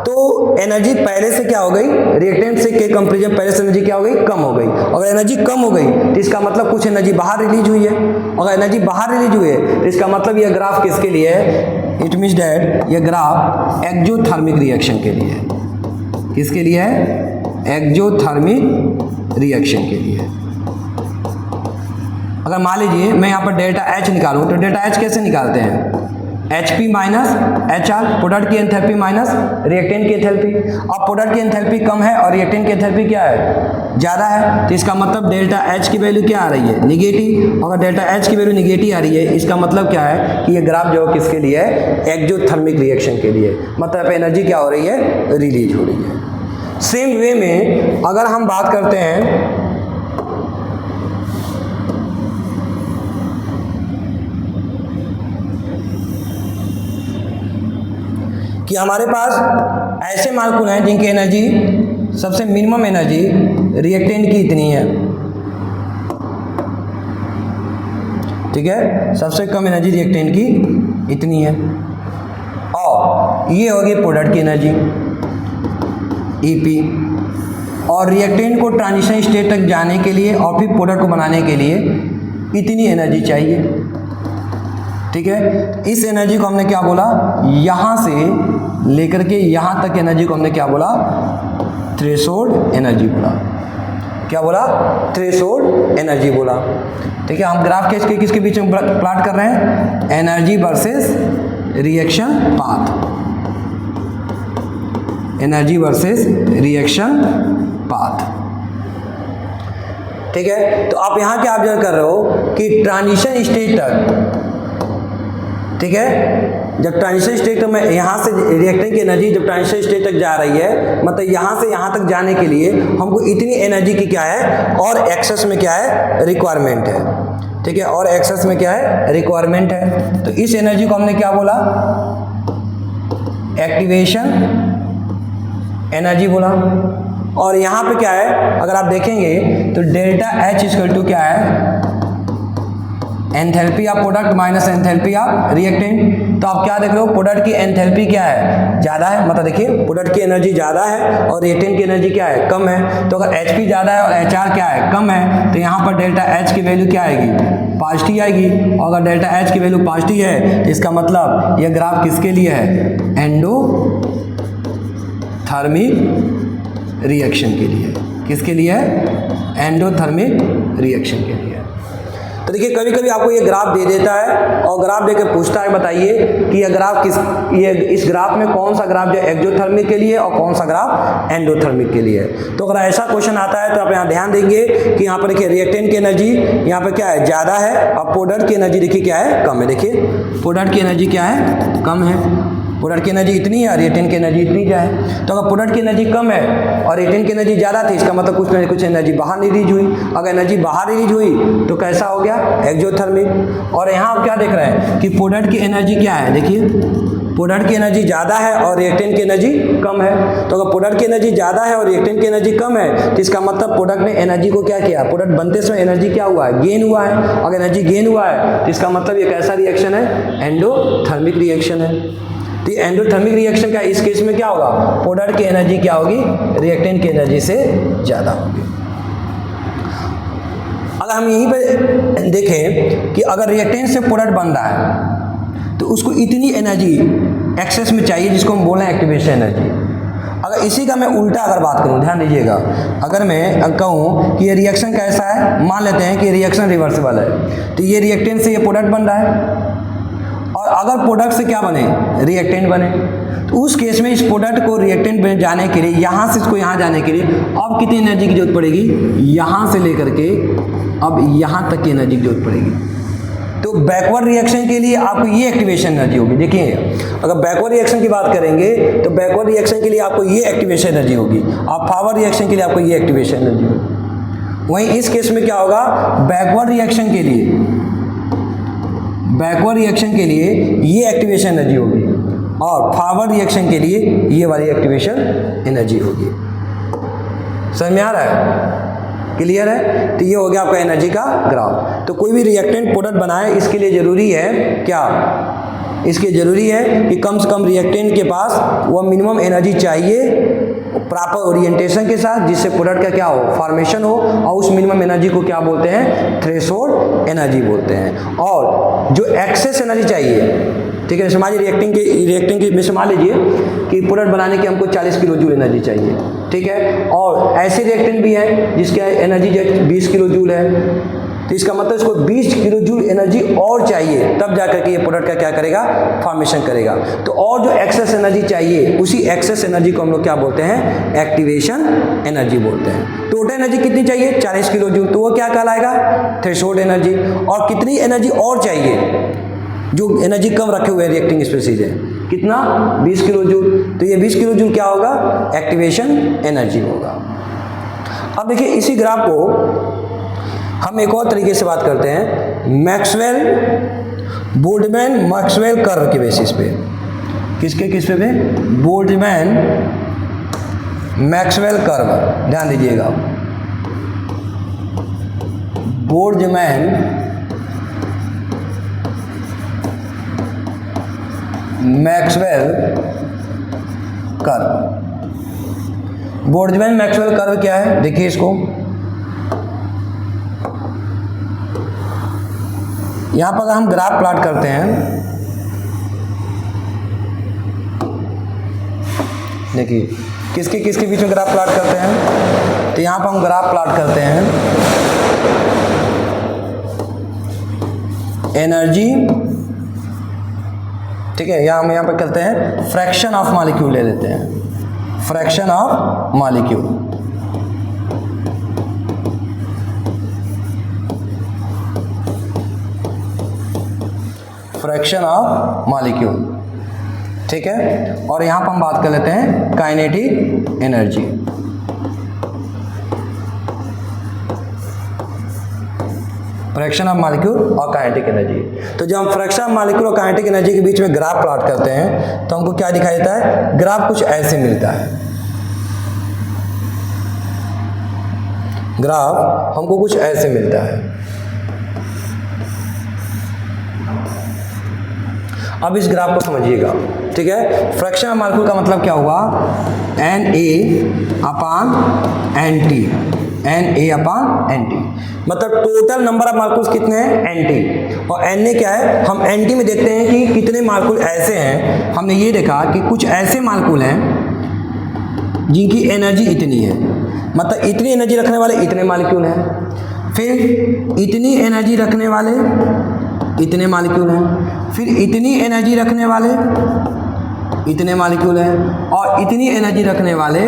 तो एनर्जी पहले से क्या हो गई, रिएक्टेंट से के कंपेरिजन पहले से एनर्जी क्या हो गई, कम हो गई। अगर एनर्जी कम हो गई तो इसका मतलब कुछ एनर्जी बाहर रिलीज हुई है। अगर एनर्जी बाहर रिलीज हुई है तो इसका मतलब यह ग्राफ किसके लिए है, इट मीन्स डैट यह ग्राफ एक्सोथर्मिक रिएक्शन के लिए है। किसके लिए है, एक्सोथर्मिक रिएक्शन के लिए। अगर मान लीजिए मैं यहाँ पर डेल्टा एच निकालूं, तो डेल्टा एच कैसे निकालते हैं, H P minus H R, product की एंथैल्पी माइनस रिएक्टेंट की एंथैल्पी। अब प्रोडक्ट की एंथैल्पी कम है और रिएक्टेंट की एंथैल्पी क्या है, ज़्यादा है, तो इसका मतलब डेल्टा एच की वैल्यू क्या आ रही है, निगेटिव। अगर डेल्टा एच की वैल्यू निगेटिव आ रही है, इसका मतलब क्या है कि ये ग्राफ जो है किसके लिए है, एक्सोथर्मिक रिएक्शन के लिए। मतलब एनर्जी क्या हो रही है, रिलीज हो रही है। सेम वे में अगर हम बात करते हैं कि हमारे पास ऐसे मॉलिक्यूल हैं जिनकी एनर्जी, सबसे मिनिमम एनर्जी रिएक्टेंट की इतनी है, ठीक है, सबसे कम एनर्जी रिएक्टेंट की इतनी है, और ये होगी प्रोडक्ट की एनर्जी ईपी। और रिएक्टेंट को ट्रांजिशन स्टेट तक जाने के लिए और फिर प्रोडक्ट को बनाने के लिए इतनी एनर्जी चाहिए। ठीक है, इस एनर्जी को हमने क्या बोला, यहाँ से लेकर के यहाँ तक एनर्जी को हमने क्या बोला, थ्रेशोल्ड एनर्जी बोला। क्या बोला? थ्रेशोल्ड एनर्जी बोला। ठीक है, हम ग्राफ किसके बीच में प्लॉट कर रहे हैं? Energy versus reaction path, energy versus reaction path. ठीक है, तो आप यहां क्या ऑब्जर्व कर रहे हो कि ट्रांजिशन स्टेज तक, ठीक है, जब ट्रांजिशन स्टेज तक में यहाँ से रिएक्टेंट की एनर्जी जब ट्रांजिशन स्टेज तक जा रही है, मतलब यहाँ से यहाँ तक जाने के लिए हमको इतनी एनर्जी की क्या है और एक्सेस में क्या है? रिक्वायरमेंट है। ठीक है, और एक्सेस में क्या है? रिक्वायरमेंट है। तो इस एनर्जी को हमने क्या बोला? एक्टिवेशन एनर्जी बोला। और यहाँ पे क्या है, अगर आप देखेंगे तो डेल्टा H इक्वल टू क्या है? Enthalpy of product minus enthalpy of reactant. तो आप क्या देख रहे हो? प्रोडक्ट की एंथैल्पी क्या है? ज़्यादा है, मतलब देखिए प्रोडक्ट की एनर्जी ज़्यादा है और रिएक्टेंट की एनर्जी क्या है? कम है। तो अगर HP ज़्यादा है और HR क्या है? कम है, तो यहाँ पर डेल्टा H की वैल्यू क्या आएगी? पॉजिटिव आएगी। और अगर डेल्टा H की वैल्यू पॉजिटिव है तो इसका मतलब यह ग्राफ किसके लिए है? एंडोथर्मिक रिएक्शन के लिए। किसके लिए है? एंडोथर्मिक रिएक्शन के लिए। तो देखिए कभी कभी आपको ये ग्राफ दे देता है और ग्राफ देकर पूछता है बताइए कि ये ग्राफ इस ग्राफ में कौन सा ग्राफ जो एक्सोथर्मिक के लिए और कौन सा ग्राफ एंडोथर्मिक के लिए है। तो अगर ऐसा क्वेश्चन आता है तो आप यहाँ ध्यान देंगे कि यहाँ पर देखिए रिएक्टेंट की एनर्जी यहाँ पर क्या है? ज़्यादा है, और प्रोडक्ट की एनर्जी देखिए क्या है? कम है। देखिए प्रोडक्ट की एनर्जी क्या है? कम है। प्रोडक्ट की एनर्जी इतनी है, रिएक्टेंट की एनर्जी इतनी क्या है? तो अगर प्रोडक्ट की एनर्जी कम है और रिएक्टेंट की एनर्जी ज़्यादा थी, इसका मतलब कुछ ना कुछ एनर्जी बाहर रिलीज हुई। अगर एनर्जी बाहर रिलीज हुई तो कैसा हो गया? एक्सोथर्मिक। और यहाँ आप क्या देख रहे हैं कि प्रोडक्ट की एनर्जी क्या है? देखिए प्रोडक्ट की एनर्जी ज़्यादा है और रिएक्टेंट की एनर्जी कम है। तो अगर प्रोडक्ट की एनर्जी ज़्यादा है और रिएक्टेंट की एनर्जी कम है तो इसका मतलब प्रोडक्ट ने एनर्जी को क्या किया? प्रोडक्ट बनते समय एनर्जी क्या हुआ है? गेन हुआ है। अगर एनर्जी गेन हुआ है तो इसका मतलब ये कैसा रिएक्शन है? एंडोथर्मिक रिएक्शन है। तो एंडोथर्मिक रिएक्शन का इस केस में क्या होगा? प्रोडक्ट की एनर्जी क्या होगी? रिएक्टेंट की एनर्जी से ज़्यादा होगी। अगर हम यहीं पे देखें कि अगर रिएक्टेंट से प्रोडक्ट बन रहा है तो उसको इतनी एनर्जी एक्सेस में चाहिए जिसको हम बोल रहे हैं एक्टिवेशन एनर्जी। अगर इसी का मैं उल्टा अगर बात करूं, ध्यान दीजिएगा, अगर मैं कहूं कि ये रिएक्शन कैसा है, मान लेते हैं कि रिएक्शन रिवर्सिबल है, तो ये रिएक्टेंट से ये प्रोडक्ट बन रहा है और अगर प्रोडक्ट से क्या बने? रिएक्टेंट बने, तो उस केस में इस प्रोडक्ट को रिएक्टेंट में जाने के लिए, यहाँ से इसको यहाँ जाने के लिए अब कितनी एनर्जी की जरूरत पड़ेगी? यहाँ से लेकर के अब यहाँ तक की एनर्जी की जरूरत पड़ेगी। तो बैकवर्ड रिएक्शन के लिए आपको ये एक्टिवेशन एनर्जी होगी। देखिए अगर बैकवर्ड रिएक्शन की बात करेंगे तो बैकवर्ड रिएक्शन के लिए आपको ये एक्टिवेशन एनर्जी होगी और फॉरवर्ड रिएक्शन के लिए आपको ये एक्टिवेशन एनर्जी होगी। वहीं इस केस में क्या होगा? बैकवर्ड रिएक्शन के लिए ये एक्टिवेशन एनर्जी होगी और फॉरवर्ड रिएक्शन के लिए ये वाली एक्टिवेशन एनर्जी होगी। समझ में आ रहा है? क्लियर है? तो ये हो गया आपका एनर्जी का ग्राफ। तो कोई भी रिएक्टेंट प्रोडक्ट बनाए इसके लिए जरूरी है क्या? इसके जरूरी है कि कम से कम रिएक्टेंट के पास वो मिनिमम एनर्जी चाहिए प्रॉपर ओरिएंटेशन के साथ, जिससे प्रोडक्ट का क्या हो? फॉर्मेशन हो। और उस मिनिमम एनर्जी को क्या बोलते हैं? थ्रेशोल्ड एनर्जी बोलते हैं। और जो एक्सेस एनर्जी चाहिए, ठीक है, मान लीजिए रिएक्टिंग की में मान लीजिए कि प्रोडक्ट बनाने की हमको 40 किलो जूल एनर्जी चाहिए, ठीक है, और ऐसे रिएक्टेंट भी हैं जिसकी एनर्जी 20 किलो जूल है, तो इसका मतलब इसको 20 किलो जूल एनर्जी और चाहिए, तब जाकर के ये प्रोडक्ट का क्या करेगा? फॉर्मेशन करेगा। तो और जो एक्सेस एनर्जी चाहिए, उसी एक्सेस एनर्जी को हम लोग क्या बोलते हैं? एक्टिवेशन एनर्जी बोलते हैं। टोटल एनर्जी कितनी चाहिए? 40 किलो जूल, तो वो क्या कहलाएगा? Threshold energy. और कितनी एनर्जी और चाहिए जो एनर्जी कम रखे हुए रिएक्टिंग स्पीशीज है? कितना? 20 किलो जूल। तो ये 20 किलो जूल क्या होगा? एक्टिवेशन एनर्जी होगा। अब देखिए इसी ग्राफ को हम एक और तरीके से बात करते हैं, मैक्सवेल बोल्ट्जमैन मैक्सवेल कर्व के बेसिस पे। किस पे? Boltzmann Maxwell curve. ध्यान दीजिएगा, Boltzmann Maxwell curve. Boltzmann Maxwell curve क्या है? देखिए इसको, यहां पर हम ग्राफ प्लॉट करते हैं, देखिए किसके बीच में ग्राफ प्लॉट करते हैं? तो यहाँ पर हम ग्राफ प्लॉट करते हैं, एनर्जी, ठीक है, या हम यहाँ पर करते हैं फ्रैक्शन ऑफ मॉलिक्यूल ले लेते हैं, fraction of molecule, fraction of molecule, ठीक है। और यहाँ पर हम बात कर लेते हैं kinetic energy, fraction of molecule और काइनेटिक एनर्जी। तो जब हम फ्रैक्शन ऑफ मॉलिक्यूल और काइनेटिक एनर्जी के बीच में ग्राफ प्लॉट करते हैं तो हमको क्या दिखाई देता है, ग्राफ कुछ ऐसे मिलता है, ग्राफ हमको कुछ ऐसे मिलता है। अब इस ग्राफ को समझिएगा, ठीक है। फ्रैक्शन ऑफ मॉलिक्यूल का मतलब क्या हुआ, Na/NT, Na/NT, मतलब टोटल नंबर ऑफ मालिक्यूल्स कितने हैं, NT, और Na क्या है, हम NT में देखते हैं कि कितने मालिक्यूल ऐसे हैं। हमने ये देखा कि कुछ ऐसे मालिक्यूल हैं जिनकी एनर्जी इतनी है, मतलब इतनी एनर्जी रखने वाले इतने मालिक्यूल हैं, फिर इतनी एनर्जी रखने वाले इतने मालिक्यूल हैं, फिर इतनी एनर्जी रखने वाले इतने मालिक्यूल हैं, और इतनी एनर्जी रखने वाले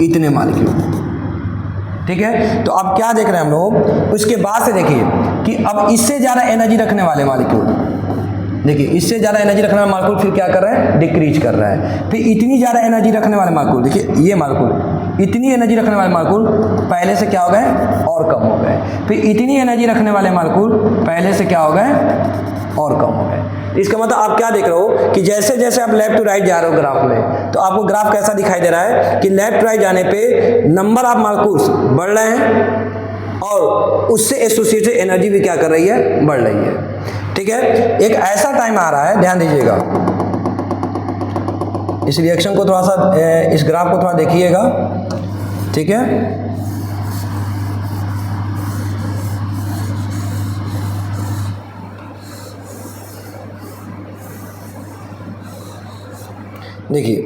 इतने मालिक्यूल, ठीक है। तो अब क्या देख रहे हैं हम लोग, उसके बाद से देखिए कि अब इससे ज़्यादा एनर्जी रखने वाले मालिक्यूल, देखिए इससे ज़्यादा एनर्जी रखने वाला मालिक्यूल फिर क्या कर रहा है, डिक्रीज कर रहा है। फिर इतनी ज़्यादा एनर्जी रखने वाले मालिक्यूल, देखिए ये मालिक्यूल, इतनी एनर्जी रखने वाले मालिक्यूल पहले से क्या हो गए, और कम हो गए। फिर इतनी एनर्जी रखने वाले मालिक्यूल पहले से क्या हो गए, और कम हो गए। इसका मतलब आप क्या देख रहे हो कि जैसे जैसे आप लेफ्ट टू राइट जा रहे हो ग्राफ में, तो आपको ग्राफ कैसा दिखाई दे रहा है कि लेफ्ट टू राइट जाने पे नंबर ऑफ मालिक्यूल्स बढ़ रहे हैं और उससे एसोसिएटेड एनर्जी भी क्या कर रही है, बढ़ रही है, ठीक है। एक ऐसा टाइम आ रहा है, ध्यान दीजिएगा, इस रिएक्शन को थोड़ा सा, इस ग्राफ को थोड़ा देखिएगा, ठीक है। देखिए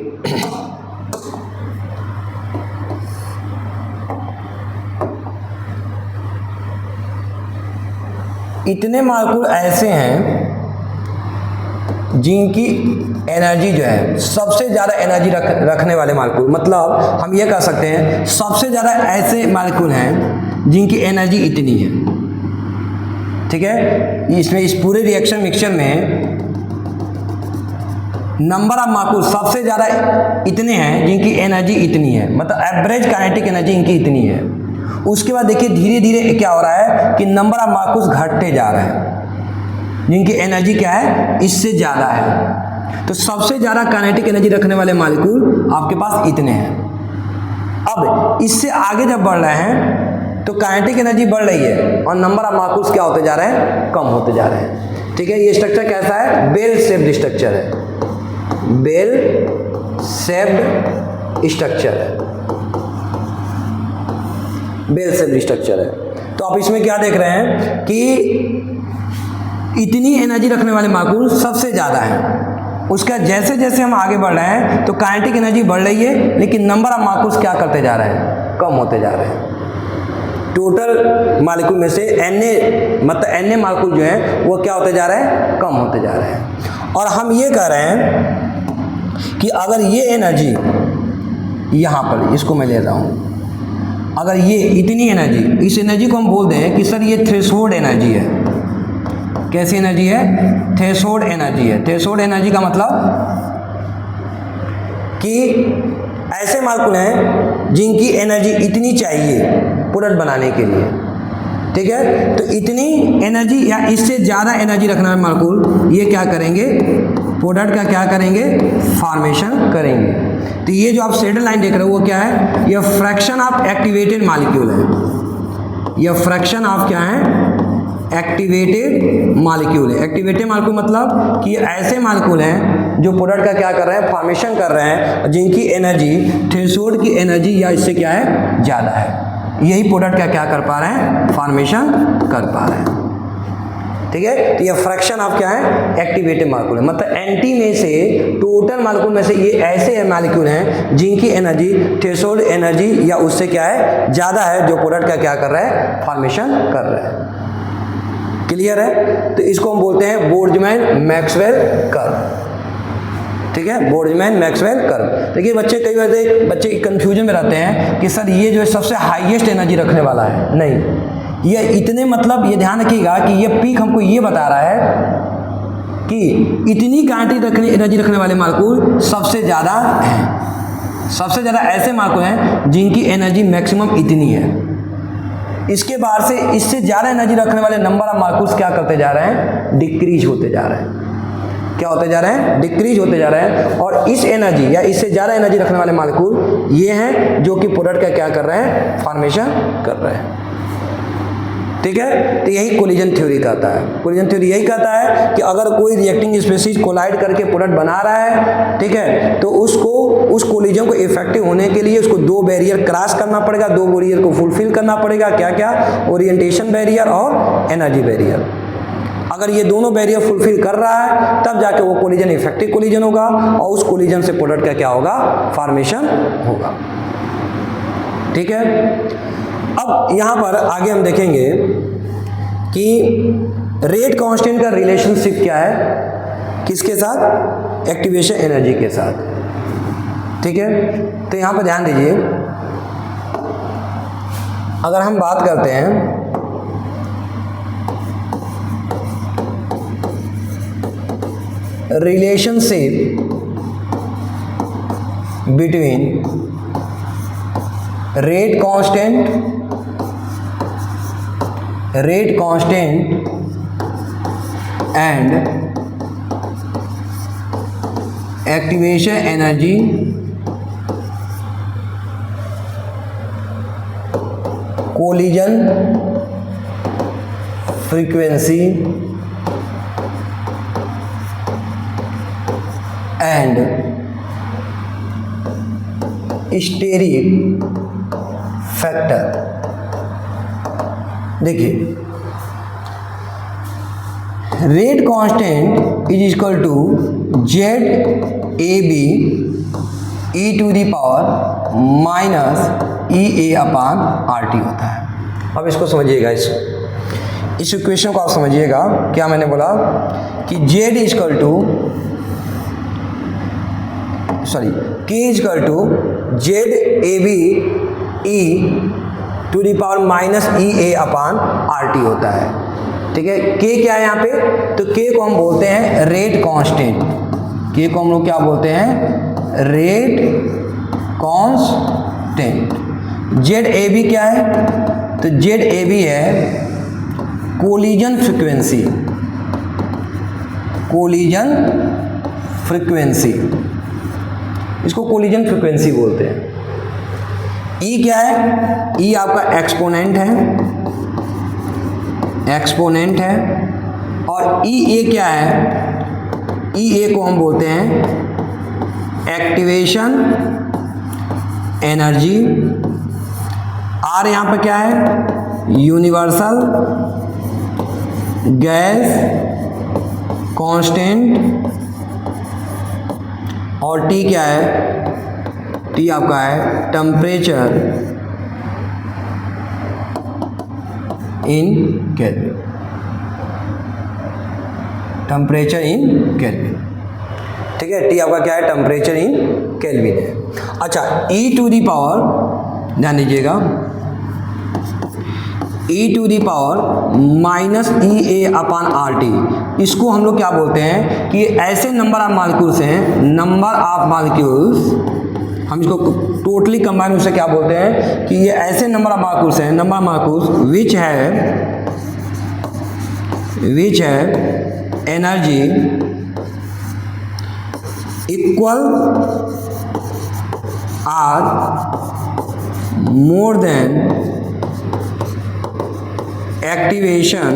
इतने मालिक्यूल ऐसे हैं जिनकी एनर्जी जो है सबसे ज़्यादा एनर्जी रखने वाले मालिक्यूल, मतलब हम ये कह सकते हैं सबसे ज़्यादा ऐसे मालिक्यूल हैं जिनकी एनर्जी इतनी है, ठीक है। इसमें इस पूरे रिएक्शन मिक्सचर में नंबर ऑफ मालिक्यूल सबसे ज़्यादा इतने हैं जिनकी एनर्जी इतनी है, मतलब एवरेज काइनेटिक एनर्जी इनकी इतनी है। उसके बाद देखिए धीरे धीरे क्या हो रहा है कि नंबर ऑफ मालिक्यूल्स घटते जा रहे हैं जिनकी एनर्जी क्या है, इससे ज़्यादा है। तो सबसे ज़्यादा काइनेटिक एनर्जी रखने वाले मालिक्यूल आपके पास इतने हैं। अब इससे आगे जब बढ़ रहे हैं तो काइनेटिक एनर्जी बढ़ रही है और नंबर ऑफ मालिक्यूल्स क्या होते जा रहे हैं, कम होते जा रहे हैं, ठीक है। ये स्ट्रक्चर कैसा है, बेल शेप्ड स्ट्रक्चर है, बेल शेप्ड स्ट्रक्चर है, बेल शेप्ड स्ट्रक्चर है। तो आप इसमें क्या देख रहे हैं कि इतनी एनर्जी रखने वाले मालिक्यूल सबसे ज़्यादा है। उसका जैसे जैसे हम आगे बढ़ रहे हैं तो काइनेटिक एनर्जी बढ़ रही है, लेकिन नंबर ऑफ मालिक्यूल्स क्या करते जा रहे हैं, कम होते जा रहे हैं। टोटल मालिक्यूल में से Na, मतलब Na मालिक्यूल जो है वो क्या होते जा रहे हैं, कम होते जा रहे हैं। और हम ये कह रहे हैं कि अगर ये एनर्जी यहाँ पर, इसको मैं ले रहा हूँ, अगर ये इतनी एनर्जी, इस एनर्जी को हम बोल दें कि सर ये थ्रेशोल्ड एनर्जी है। कैसी एनर्जी है, थ्रेशोल्ड एनर्जी है। थ्रेशोल्ड एनर्जी का मतलब कि ऐसे मालिक्यूल हैं जिनकी एनर्जी इतनी चाहिए प्रोडक्ट बनाने के लिए, ठीक है। तो इतनी एनर्जी या इससे ज़्यादा एनर्जी रखने वाले मालिक्यूल ये क्या करेंगे, प्रोडक्ट का क्या करेंगे, फॉर्मेशन करेंगे। तो ये जो आप शेडेड लाइन देख रहे हो वो क्या है, ये फ्रैक्शन ऑफ एक्टिवेटेड मालिक्यूल है। ये फ्रैक्शन ऑफ क्या है, एक्टिवेटेड मालिक्यूल है। एक्टिवेटेड मालिक्यूल मतलब कि ऐसे मालिक्यूल हैं जो प्रोडक्ट का क्या कर रहे हैं, फॉर्मेशन कर रहे हैं, जिनकी एनर्जी थ्रेशोल्ड की एनर्जी या इससे क्या है, ज़्यादा है। यही प्रोडक्ट का क्या कर पा रहे हैं, फॉर्मेशन कर पा रहे हैं, ठीक है। तो ये फ्रैक्शन ऑफ क्या है, एक्टिवेटेड मालिक्यूल है। मतलब एंटी में से टोटल मालिक्यूल में से ये ऐसे मालिक्यूल हैं जिनकी एनर्जी थ्रेशोल्ड एनर्जी या उससे क्या है ज़्यादा है, जो प्रोडक्ट का क्या कर रहा है, फॉर्मेशन कर रहा है। क्लियर है। तो इसको हम बोलते हैं बोल्ट्जमैन मैक्सवेल कर्व। ठीक है, बोल्ट्जमैन मैक्सवेल कर्व। देखिए बच्चे कई बार बच्चे कंफ्यूजन में रहते हैं कि सर ये जो है सबसे हाईएस्ट एनर्जी रखने वाला है। नहीं, ये इतने मतलब ये ध्यान रखिएगा कि ये पीक हमको ये बता रहा है कि इतनी क्वांटिटी एनर्जी रखने वाले मालिक्यूल सबसे ज़्यादा हैं। सबसे ज़्यादा ऐसे मालिक्यूल हैं जिनकी एनर्जी मैक्सिमम इतनी है। इसके बाद से इससे ज़्यादा एनर्जी रखने वाले नंबर ऑफ मालिक्यूल्स क्या करते जा रहे हैं, डिक्रीज होते जा रहे हैं। क्या होते जा रहे हैं, डिक्रीज होते जा रहे हैं। और इस एनर्जी या इससे ज़्यादा एनर्जी रखने वाले मालिक्यूल ये हैं जो कि प्रोडक्ट का क्या कर रहे हैं, फॉर्मेशन कर रहे हैं। ठीक है। तो यही कोलिजन थ्योरी कहता है। कोलिजन थ्योरी यही कहता है कि अगर कोई रिएक्टिंग स्पीशीज कोलाइड करके प्रोडक्ट बना रहा है, ठीक है, तो उसको उस कोलिजन को इफेक्टिव होने के लिए उसको दो बैरियर क्रॉस करना पड़ेगा, दो बैरियर को फुलफिल करना पड़ेगा। क्या क्या, ओरिएंटेशन बैरियर और एनर्जी बैरियर। अगर ये दोनों बैरियर फुलफिल कर रहा है तब जाके वो कोलिजन इफेक्टिव कोलिजन होगा और उस कोलिजन से प्रोडक्ट का क्या होगा, फॉर्मेशन होगा। ठीक है। अब यहाँ पर आगे हम देखेंगे कि रेट कांस्टेंट का रिलेशनशिप क्या है, किसके साथ, एक्टिवेशन एनर्जी के साथ। ठीक है। तो यहाँ पर ध्यान दीजिए, अगर हम बात करते हैं relationship between rate constant and activation energy collision frequency and steric factor। देखिए, rate constant is equal to Z A B E to the power minus E A upon R T होता है। अब इसको समझिएगा, इस इक्वेशन को आप समझिएगा। क्या मैंने बोला कि Z is equal to K is equal to Z A B E to the power minus E A upon R T होता है। ठीक है। के क्या है यहाँ पे, तो के को हम बोलते हैं रेट कांस्टेंट। के को हम लोग क्या बोलते हैं, rate constant. Z A B क्या है, तो जेड ए बी है कोलिजन फ्रीक्वेंसी। कोलिजन फ्रीक्वेंसी, इसको कोलिजन फ्रीक्वेंसी बोलते हैं। ई क्या है, ई आपका एक्सपोनेंट है, और ई ए क्या है, ई ए को हम बोलते हैं एक्टिवेशन एनर्जी। आर यहाँ पे क्या है, यूनिवर्सल गैस कांस्टेंट, और टी क्या है, टी आपका है temperature in kelvin. Temperature in kelvin. ठीक है। टी आपका क्या है, टेम्परेचर इन केल्विन है। अच्छा, ई टू दी पावर, ध्यान दीजिएगा, E to the power minus E A upon R T, इसको हम लोग क्या बोलते हैं कि ऐसे नंबर ऑफ मालिक्यूल्स हैं, नंबर ऑफ मालिक्यूल्स, हम इसको टोटली कंबाइन उससे क्या बोलते हैं कि ये ऐसे नंबर ऑफ मालिक्यूल्स हैं, नंबर ऑफ मालिक्यूल्स विच है energy equal or more than activation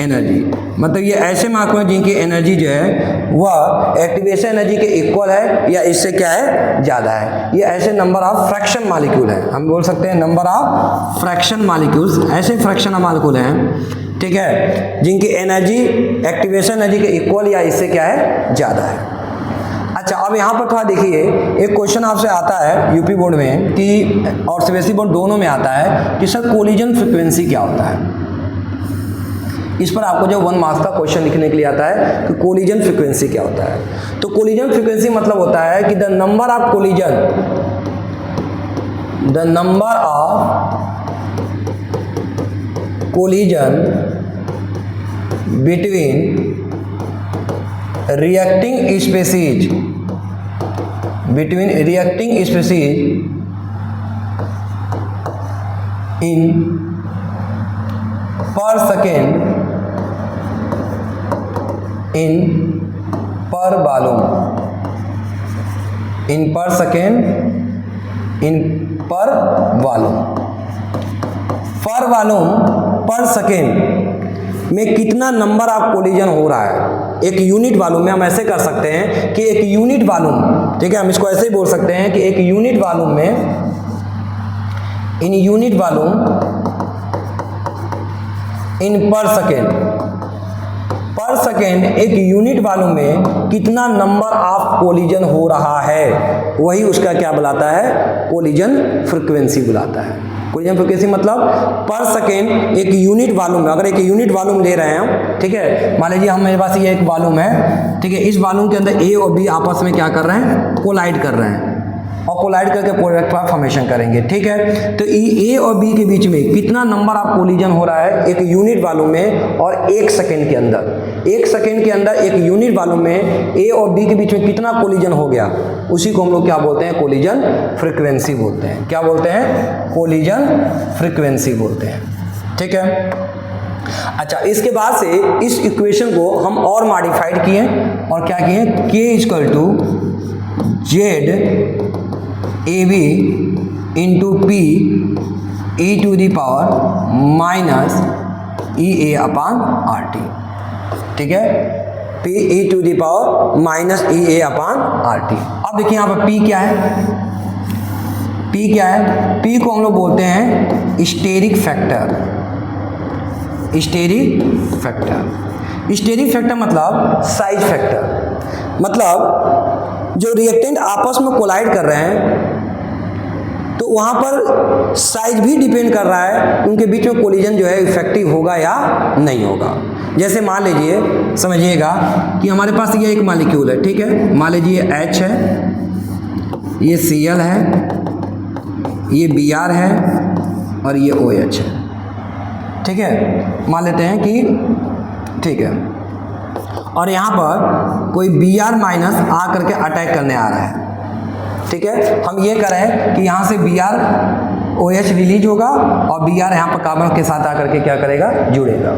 energy. मतलब ये ऐसे मार्क में जिनकी एनर्जी जो है वह एक्टिवेशन एनर्जी के इक्वल है या इससे क्या है, ज़्यादा है। ये ऐसे नंबर ऑफ फ्रैक्शन मॉलिक्यूल हैं, हम बोल सकते हैं नंबर ऑफ फ्रैक्शन मॉलिक्यूल्स, ऐसे फ्रैक्शन मॉलिक्यूल हैं। ठीक है, जिनकी एनर्जी एक्टिवेशन एनर्जी के इक्वल या इससे क्या है ज़्यादा है। अच्छा, अब यहाँ पर थोड़ा देखिए, एक क्वेश्चन आपसे आता है यूपी बोर्ड में कि और सीबीएसई बोर्ड दोनों में आता है कि सर कोलिजन फ्रीक्वेंसी क्या होता है। इस पर आपको जो 1 मार्क्स का क्वेश्चन लिखने के लिए आता है कि कोलिजन फ्रीक्वेंसी क्या होता है। तो कोलिजन फ्रीक्वेंसी मतलब होता है कि the number of collision between reacting species in per second per volume पर सेकेंड में कितना नंबर ऑफ कोलिजन हो रहा है। एक यूनिट वॉल्यूम में हम ऐसे कर सकते हैं कि एक यूनिट वॉल्यूम, ठीक है, हम इसको ऐसे ही बोल सकते हैं कि एक यूनिट वॉल्यूम में इन पर सेकेंड एक यूनिट वॉल्यूम में कितना नंबर ऑफ कोलिजन हो रहा है, वही उसका क्या बुलाता है, कोलिजन फ्रीक्वेंसी बुलाता है। कोलिजन फ्रीक्वेंसी मतलब पर सेकेंड एक यूनिट वॉल्यूम में, अगर एक यूनिट वॉल्यूम ले रहे हैं हम, ठीक है, मान लीजिए हम मेरे पास ये एक वॉल्यूम है, ठीक है, इस वॉल्यूम के अंदर ए और बी आपस में क्या कर रहे हैं, कोलाइड कर रहे हैं और कोलाइड करके प्रोडक्ट का फॉर्मेशन करेंगे, ठीक है। तो ए और बी के बीच में कितना नंबर ऑफ कोलिजन हो रहा है एक यूनिट वॉल्यूम में और 1 सेकेंड के अंदर, 1 सेकेंड के अंदर एक यूनिट वॉल्यूम में ए और बी के बीच में कितना कोलिजन हो गया, उसी को हम लोग क्या बोलते हैं, कोलिजन फ्रीक्वेंसी बोलते हैं। क्या बोलते हैं, कोलिजन फ्रीक्वेंसी बोलते हैं, ठीक है। अच्छा, इसके बाद से इस इक्वेशन को हम और मॉडिफाइड किए और क्या किए, K = Z AB into P e⁻⁻ EA/RT, ठीक है, P e⁻⁻EA/RT। अब देखिए यहाँ पर P क्या है, P क्या है, P को हम लोग बोलते हैं स्टेरिक फैक्टर। स्टेरिक फैक्टर मतलब साइज फैक्टर, मतलब जो रिएक्टेंट आपस में कोलाइड कर रहे हैं तो वहाँ पर साइज भी डिपेंड कर रहा है, उनके बीच में कोलिजन जो है इफेक्टिव होगा या नहीं होगा। जैसे मान लीजिए, समझिएगा कि हमारे पास ये एक मॉलिक्यूल है, ठीक है, मान लीजिए H है, ये Cl है, ये Br है और ये OH है, ठीक है, मान लेते हैं कि ठीक है, और यहाँ पर कोई Br- आ करके अटैक करने आ रहा है, ठीक है। हम ये कर रहे हैं कि यहाँ से BrOH रिलीज होगा और Br यहाँ पर कार्बन के साथ आकर के क्या करेगा, जुड़ेगा।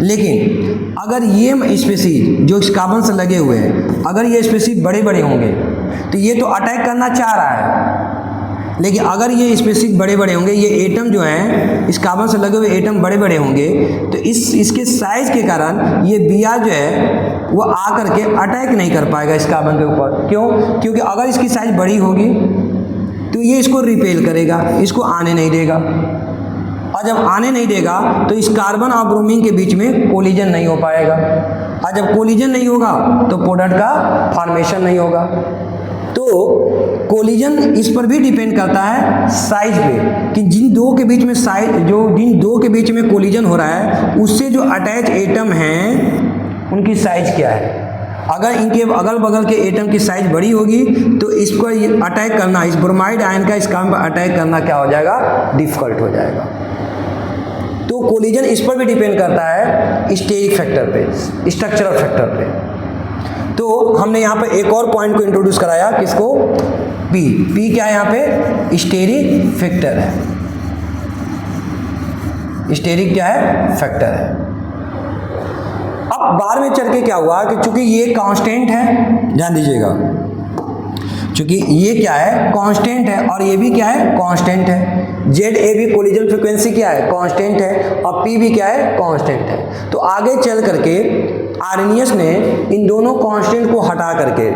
लेकिन अगर ये स्पीसीज जो इस कार्बन से लगे हुए हैं, अगर ये स्पीसीज बड़े बड़े होंगे तो ये तो अटैक करना चाह रहा है, लेकिन अगर ये स्पीसीज बड़े बड़े होंगे, ये एटम जो हैं इस कार्बन से लगे हुए एटम बड़े बड़े होंगे, तो इसके साइज के कारण ये Br जो है वो आकर के अटैक नहीं कर पाएगा इस कार्बन के ऊपर। क्यों? क्योंकि अगर इसकी साइज बड़ी होगी तो ये इसको रिपेल करेगा, इसको आने नहीं देगा, और जब आने नहीं देगा तो इस कार्बन और ब्रोमीन के बीच में कोलिजन नहीं हो पाएगा, और जब कोलिजन नहीं होगा तो प्रोडक्ट का फॉर्मेशन नहीं होगा। तो कोलिजन इस पर भी डिपेंड करता है साइज पे, कि जिन दो के बीच में जिन दो के बीच में कोलिजन हो रहा है उससे जो अटैच एटम हैं उनकी साइज क्या है। अगर इनके अगल बगल के एटम की साइज बड़ी होगी तो इस पर अटैक करना, इस ब्रोमाइड आयन का इस कार्बन पर अटैक करना क्या हो जाएगा, डिफिकल्ट हो जाएगा। तो कोलिजन इस पर भी डिपेंड करता है स्टेरिक फैक्टर पे, स्ट्रक्चरल फैक्टर पे। तो हमने यहाँ पे एक और पॉइंट को इंट्रोड्यूस कराया, किसको, P क्या है यहाँ पे, स्टेरिक फैक्टर है। स्टेरिक क्या है, फैक्टर है। अब बाद में चल के क्या हुआ कि चूंकि ये कांस्टेंट है, ध्यान दीजिएगा, चूंकि ये क्या है, कांस्टेंट है, और ये भी क्या है, कांस्टेंट है। ZA भी कोलिजन फ्रीक्वेंसी क्या है, कांस्टेंट है, और P भी क्या है, कांस्टेंट है। तो आगे चल करके आर्नियस ने इन दोनों कांस्टेंट को हटा करके,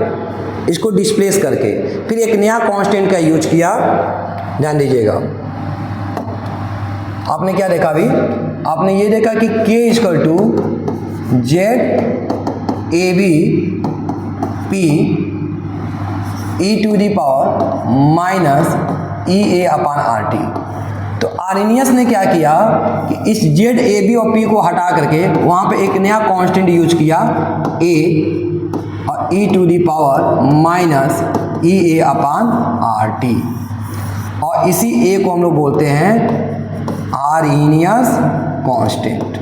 इसको डिस्प्लेस करके फिर एक नया कांस्टेंट का यूज किया। ध्यान दीजिएगा, आपने क्या देखा अभी, आपने ये देखा कि k equal to Z A B P E to the power minus E A upon R T. तो आर्नियस ने क्या किया कि इस जेड ए बी और पी को हटा करके वहाँ पे एक नया कांस्टेंट यूज किया a और E to the power minus E A upon R T, और इसी a को हम लोग बोलते हैं आर्नियस कांस्टेंट।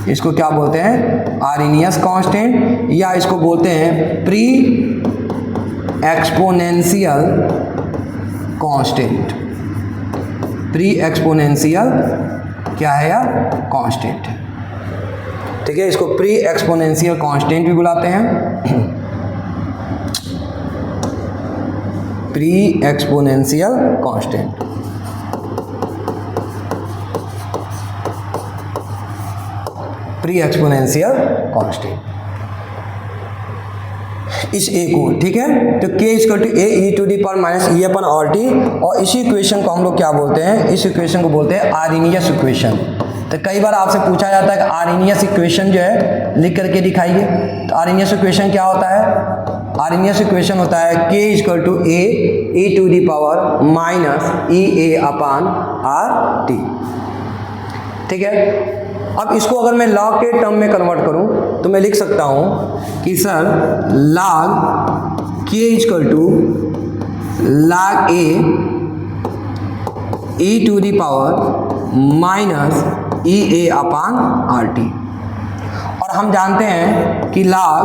इसको क्या बोलते हैं? आर्नियस कांस्टेंट, या इसको बोलते हैं pre exponential constant. Pre exponential क्या है यार? कांस्टेंट। ठीक है, इसको प्री एक्सपोनेंशियल कांस्टेंट भी बुलाते हैं। Pre exponential constant. Pre exponential constant इस a को, ठीक है। तो k equal to A E to the power minus E upon R T, और इसी इक्वेशन को हम लोग क्या बोलते हैं? इस इक्वेशन को बोलते हैं आर्नियस इक्वेशन। तो कई बार आपसे पूछा जाता है कि आर्नियस इक्वेशन जो है लिख करके दिखाइए। तो आर्नियस इक्वेशन क्या होता है? आर्नियस इक्वेशन होता है k equal to A E to the power minus E A upon R T. ठीक है, अब इसको अगर मैं लॉग के टर्म में कन्वर्ट करूं तो मैं लिख सकता हूं कि sir log k equal to log a e to the power minus E A upon R T. और हम जानते हैं कि log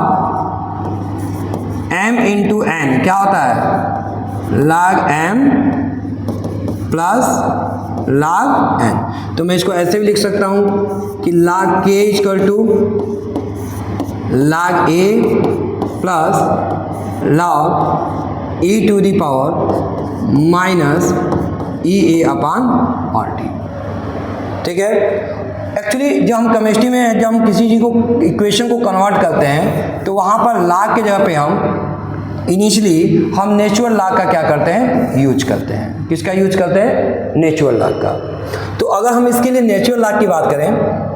m इंटू n क्या होता है? log m plus log n। तो मैं इसको ऐसे भी लिख सकता हूं कि log k equal to log a plus log e to the power minus E A upon R T. ठीक है, एक्चुअली जब हम केमिस्ट्री में जब हम किसी चीज़ को इक्वेशन को कन्वर्ट करते हैं तो वहाँ पर log के जगह पे हम इनिशियली हम नेचुरल लॉग का क्या करते हैं? यूज करते हैं। किसका यूज करते हैं? नेचुरल लॉग का। तो अगर हम इसके लिए नेचुरल लॉग की बात करें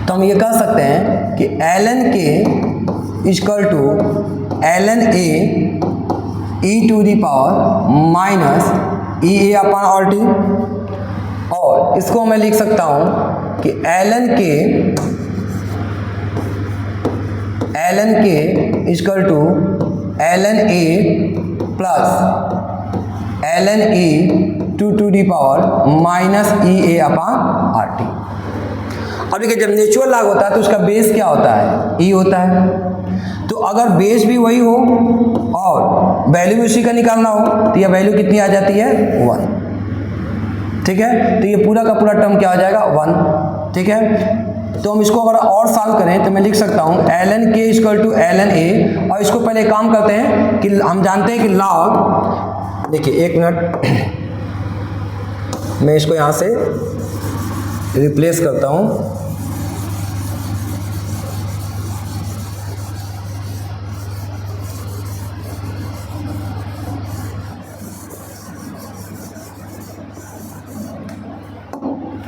तो हम ये कह सकते हैं कि ln k equal to ln a e to the power minus E A upon R T, और इसको मैं लिख सकता हूँ कि ln k equal to ln a plus ln a to the power minus E A upon R T. अब देखिए, जब नेचुरल लॉग होता है तो उसका बेस क्या होता है? e होता है। तो अगर बेस भी वही हो और वैल्यू उसी का निकालना हो तो यह वैल्यू कितनी आ जाती है? 1। ठीक है, तो ये पूरा का पूरा टर्म क्या हो जाएगा? 1। ठीक है, तो हम इसको अगर और सॉल्व करें तो मैं लिख सकता हूँ ln k equal to ln a, और इसको पहले काम करते हैं कि हम जानते हैं कि log, देखिए 1 मिनट मैं इसको यहाँ से रिप्लेस करता हूँ।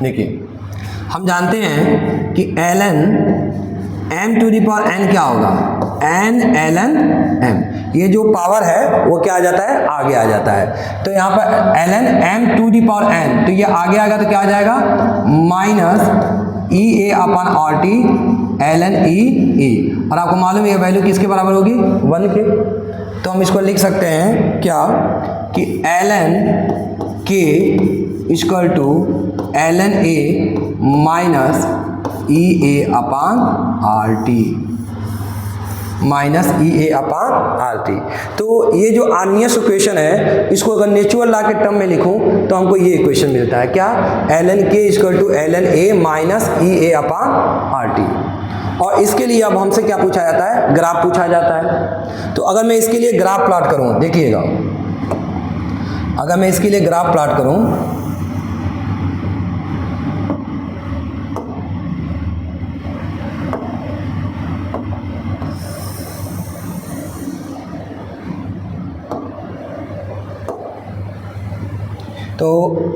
देखिए, हम जानते हैं कि ln m to the power n क्या होगा? n ln m। ये जो पावर है वो क्या आ जाता है? आगे आ जाता है। तो यहाँ पर ln m to the power n, तो ये आगे आएगा तो क्या आ जाएगा? Minus E A upon R T ln E A. और आपको मालूम है ये वैल्यू किसके बराबर होगी? 1 के। तो हम इसको लिख सकते हैं क्या कि ln k equal to ln a minus E A upon R T, minus E A upon R T. तो ये जो आर्नियस इक्वेशन है इसको अगर नेचुरल लॉ के टर्म में लिखूं तो हमको ये इक्वेशन मिलता है क्या? ln k equal to ln a minus E A upon R T. और इसके लिए अब हमसे क्या पूछा जाता है? ग्राफ पूछा जाता है। तो अगर मैं इसके लिए ग्राफ प्लॉट करूं, देखिएगा, अगर मैं इसके लिए ग्राफ प्लॉट करूं तो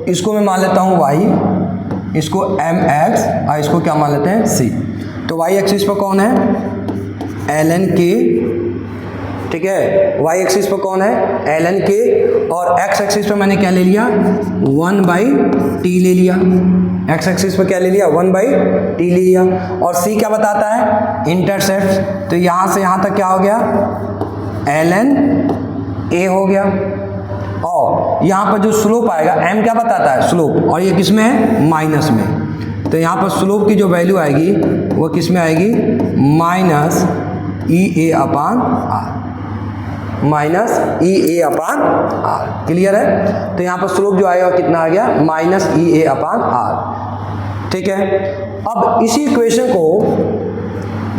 इसको मैं मान लेता हूँ y, इसको mx और इसको क्या मान लेते हैं c। तो y एक्सिस पर कौन है ln k, ठीक है, y एक्सिस पर कौन है ln k, और x एक्सिस पर मैंने क्या ले लिया 1/t ले लिया, x एक्सिस पर क्या ले लिया 1/t ले लिया। और c क्या बताता है इंटरसेप्ट, तो यहाँ से यहाँ तक क्या हो गया ln a हो गया। और यहाँ पर जो स्लोप आएगा m क्या बताता है स्लोप, और ये किस में है माइनस में, तो यहाँ पर स्लोप की जो वैल्यू आएगी वो किस में आएगी minus EA/r, minus EA/r। Clear है, तो यहाँ पर स्लोप जो आएगा कितना आ गया माइनस EA/r। ठीक है, अब इसी इक्वेशन को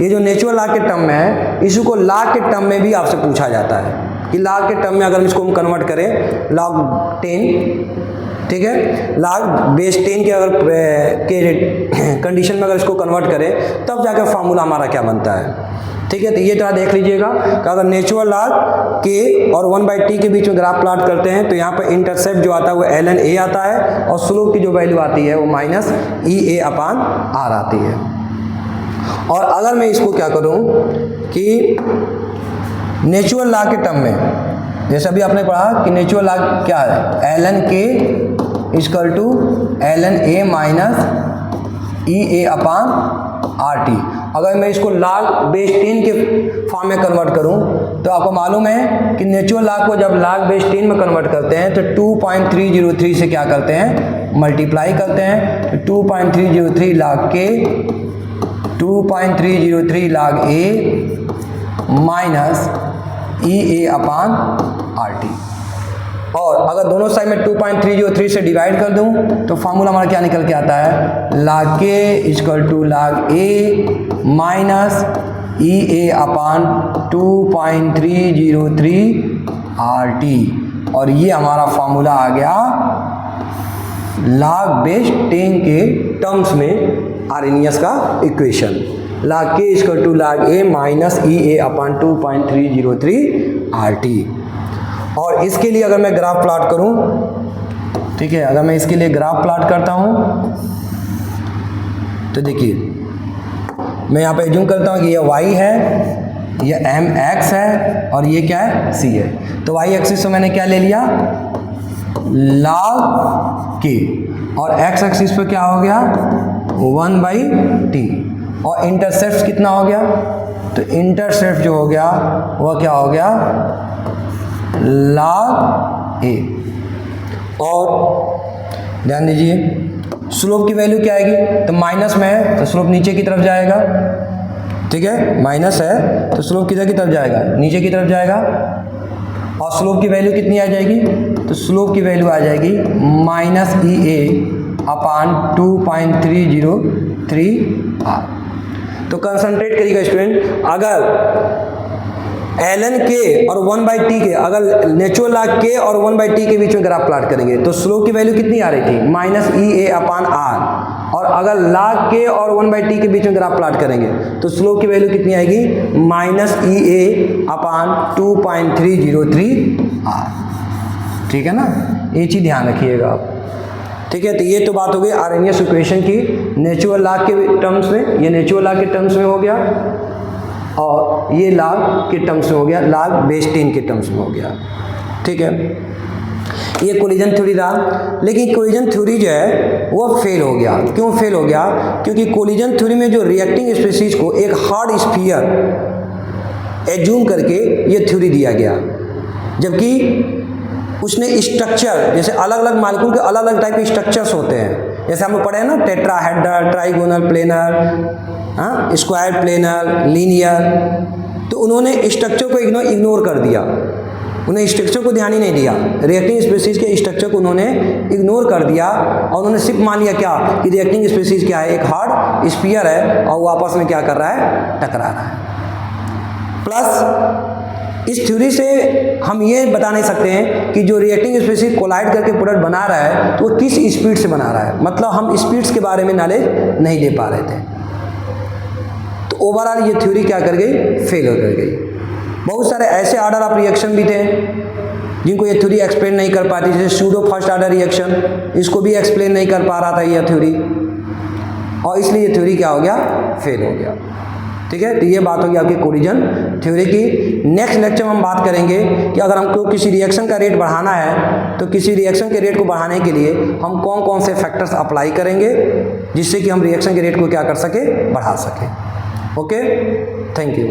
ये जो नेचुरल लॉग के टर्म में है, इसी को लॉग के टर्म में भी आपसे पूछा जाता है कि लॉग के टर्म में अगर इसको हम कन्वर्ट करें log 10, ठीक है, log बेस 10 के अगर के कंडीशन में अगर इसको कन्वर्ट करें तब जाकर फार्मूला हमारा क्या बनता है। ठीक है, तो ये थोड़ा देख लीजिएगा कि अगर नेचुरल लॉग के और 1/t के बीच में ग्राफ प्लॉट करते हैं तो यहाँ पर इंटरसेप्ट जो आता है वो ln a आता है और स्लोप की जो वैल्यू आती है वो माइनस EA/r आती है। और अगर मैं इसको क्या करूँ कि नेचुरल लॉग के टर्म में, जैसे अभी आपने पढ़ा कि नेचुरल लॉग क्या है ln k = ln a minus EA/RT। अगर मैं इसको log बेस 10 के फॉर्म में कन्वर्ट करूं तो आपको मालूम है कि नेचुरल लॉग को जब log बेस 10 में कन्वर्ट करते हैं तो 2.303 से क्या करते हैं मल्टीप्लाई करते हैं, तो 2.303 log k 2.303 log a minus EA/RT। और अगर दोनों साइड में 2.303 से डिवाइड कर दूं तो फार्मूला हमारा क्या निकल के आता है log k = log a minus EA/2.303 RT। और ये हमारा फार्मूला आ गया log बेस 10 के टर्म्स में आर्हेनियस का equation, log k = log a minus EA/2.303 RT। और इसके लिए अगर मैं ग्राफ प्लॉट करूं, ठीक है, अगर मैं इसके लिए ग्राफ प्लॉट करता हूं तो देखिए मैं यहाँ पे एज्यूम करता हूं कि ये y है, ये mx है और ये क्या है c है। तो y एक्सिस से मैंने क्या ले लिया log k और x एक्सिस पे क्या हो गया 1/t और इंटरसेप्ट कितना हो गया, तो इंटरसेप्ट जो हो गया वह क्या हो गया log a। और ध्यान दीजिए स्लोप की वैल्यू क्या आएगी, तो माइनस में है तो स्लोप नीचे की तरफ जाएगा, ठीक है, माइनस है तो स्लोप किधर की तरफ जाएगा नीचे की तरफ जाएगा। और स्लोप की वैल्यू कितनी आ जाएगी, तो स्लोप की वैल्यू आ जाएगी माइनस EA/2.303R। तो कंसंट्रेट करिएगा स्टूडेंट, अगर ln k और 1/t के, अगर नेचुरल लॉग k और 1/t के बीच में ग्राफ प्लॉट करेंगे तो स्लोप की वैल्यू कितनी आ रही थी माइनस EA/r। और अगर log k और 1/t के बीच में ग्राफ प्लॉट करेंगे तो स्लोप की वैल्यू कितनी आएगी माइनस EA/2.303R। ठीक है ना, ये चीज़ ध्यान रखिएगा आप। ठीक है, तो ये तो बात हो गई आर्हेनियस इक्वेशन की नेचुरल लॉग के टर्म्स में, ये नेचुरल लॉग के टर्म्स में हो गया और ये log के टर्म्स में हो गया, log बेस 10 के टर्म्स में हो गया। ठीक है, ये कोलिजन थ्योरी रहा, लेकिन कोलिजन थ्योरी जो है वो फेल हो गया। क्यों फेल हो गया, क्योंकि कोलिजन थ्योरी में जो रिएक्टिंग स्पीशीज को एक हार्ड स्फीयर एज्यूम करके ये थ्योरी दिया गया, जबकि उसने स्ट्रक्चर, जैसे अलग अलग मॉलिक्यूल के अलग अलग टाइप के स्ट्रक्चर्स होते हैं, जैसे हम लोग पढ़े हैं ना tetrahedral, trigonal, planar, square planar, linear, तो उन्होंने स्ट्रक्चर को इग्नोर कर दिया, उन्हें स्ट्रक्चर को ध्यान ही नहीं दिया, रिएक्टिंग स्पीशीज के स्ट्रक्चर को उन्होंने इग्नोर कर दिया और उन्होंने सिर्फ मान लिया क्या कि रिएक्टिंग स्पीशीज क्या है, एक हार्ड स्फीयर है और वो आपस में क्या कर रहा है टकरा रहा है। प्लस इस थ्योरी से हम ये बता नहीं सकते हैं कि जो रिएक्टिंग स्पीशीज कोलाइड करके प्रोडक्ट बना रहा है तो वो किस स्पीड से बना रहा है, मतलब हम स्पीड्स के बारे में नॉलेज नहीं ले पा रहे थे। तो ओवरऑल ये थ्योरी क्या कर गई, फेल कर गई। बहुत सारे ऐसे ऑर्डर ऑफ रिएक्शन भी थे जिनको ये थ्योरी एक्सप्लेन नहीं कर पाती, जैसे सूडो फर्स्ट ऑर्डर रिएक्शन, इसको भी एक्सप्लेन नहीं कर पा रहा था यह थ्योरी। और इसलिए ये थ्योरी क्या हो गया, फेल हो गया। ठीक है, तो ये बात होगी आपकी कोलिजन थ्योरी की। नेक्स्ट लेक्चर में हम बात करेंगे कि अगर हमको किसी रिएक्शन का रेट बढ़ाना है तो किसी रिएक्शन के रेट को बढ़ाने के लिए हम कौन कौन से फैक्टर्स अप्लाई करेंगे जिससे कि हम रिएक्शन के रेट को क्या कर सके, बढ़ा सके। Okay, thank you.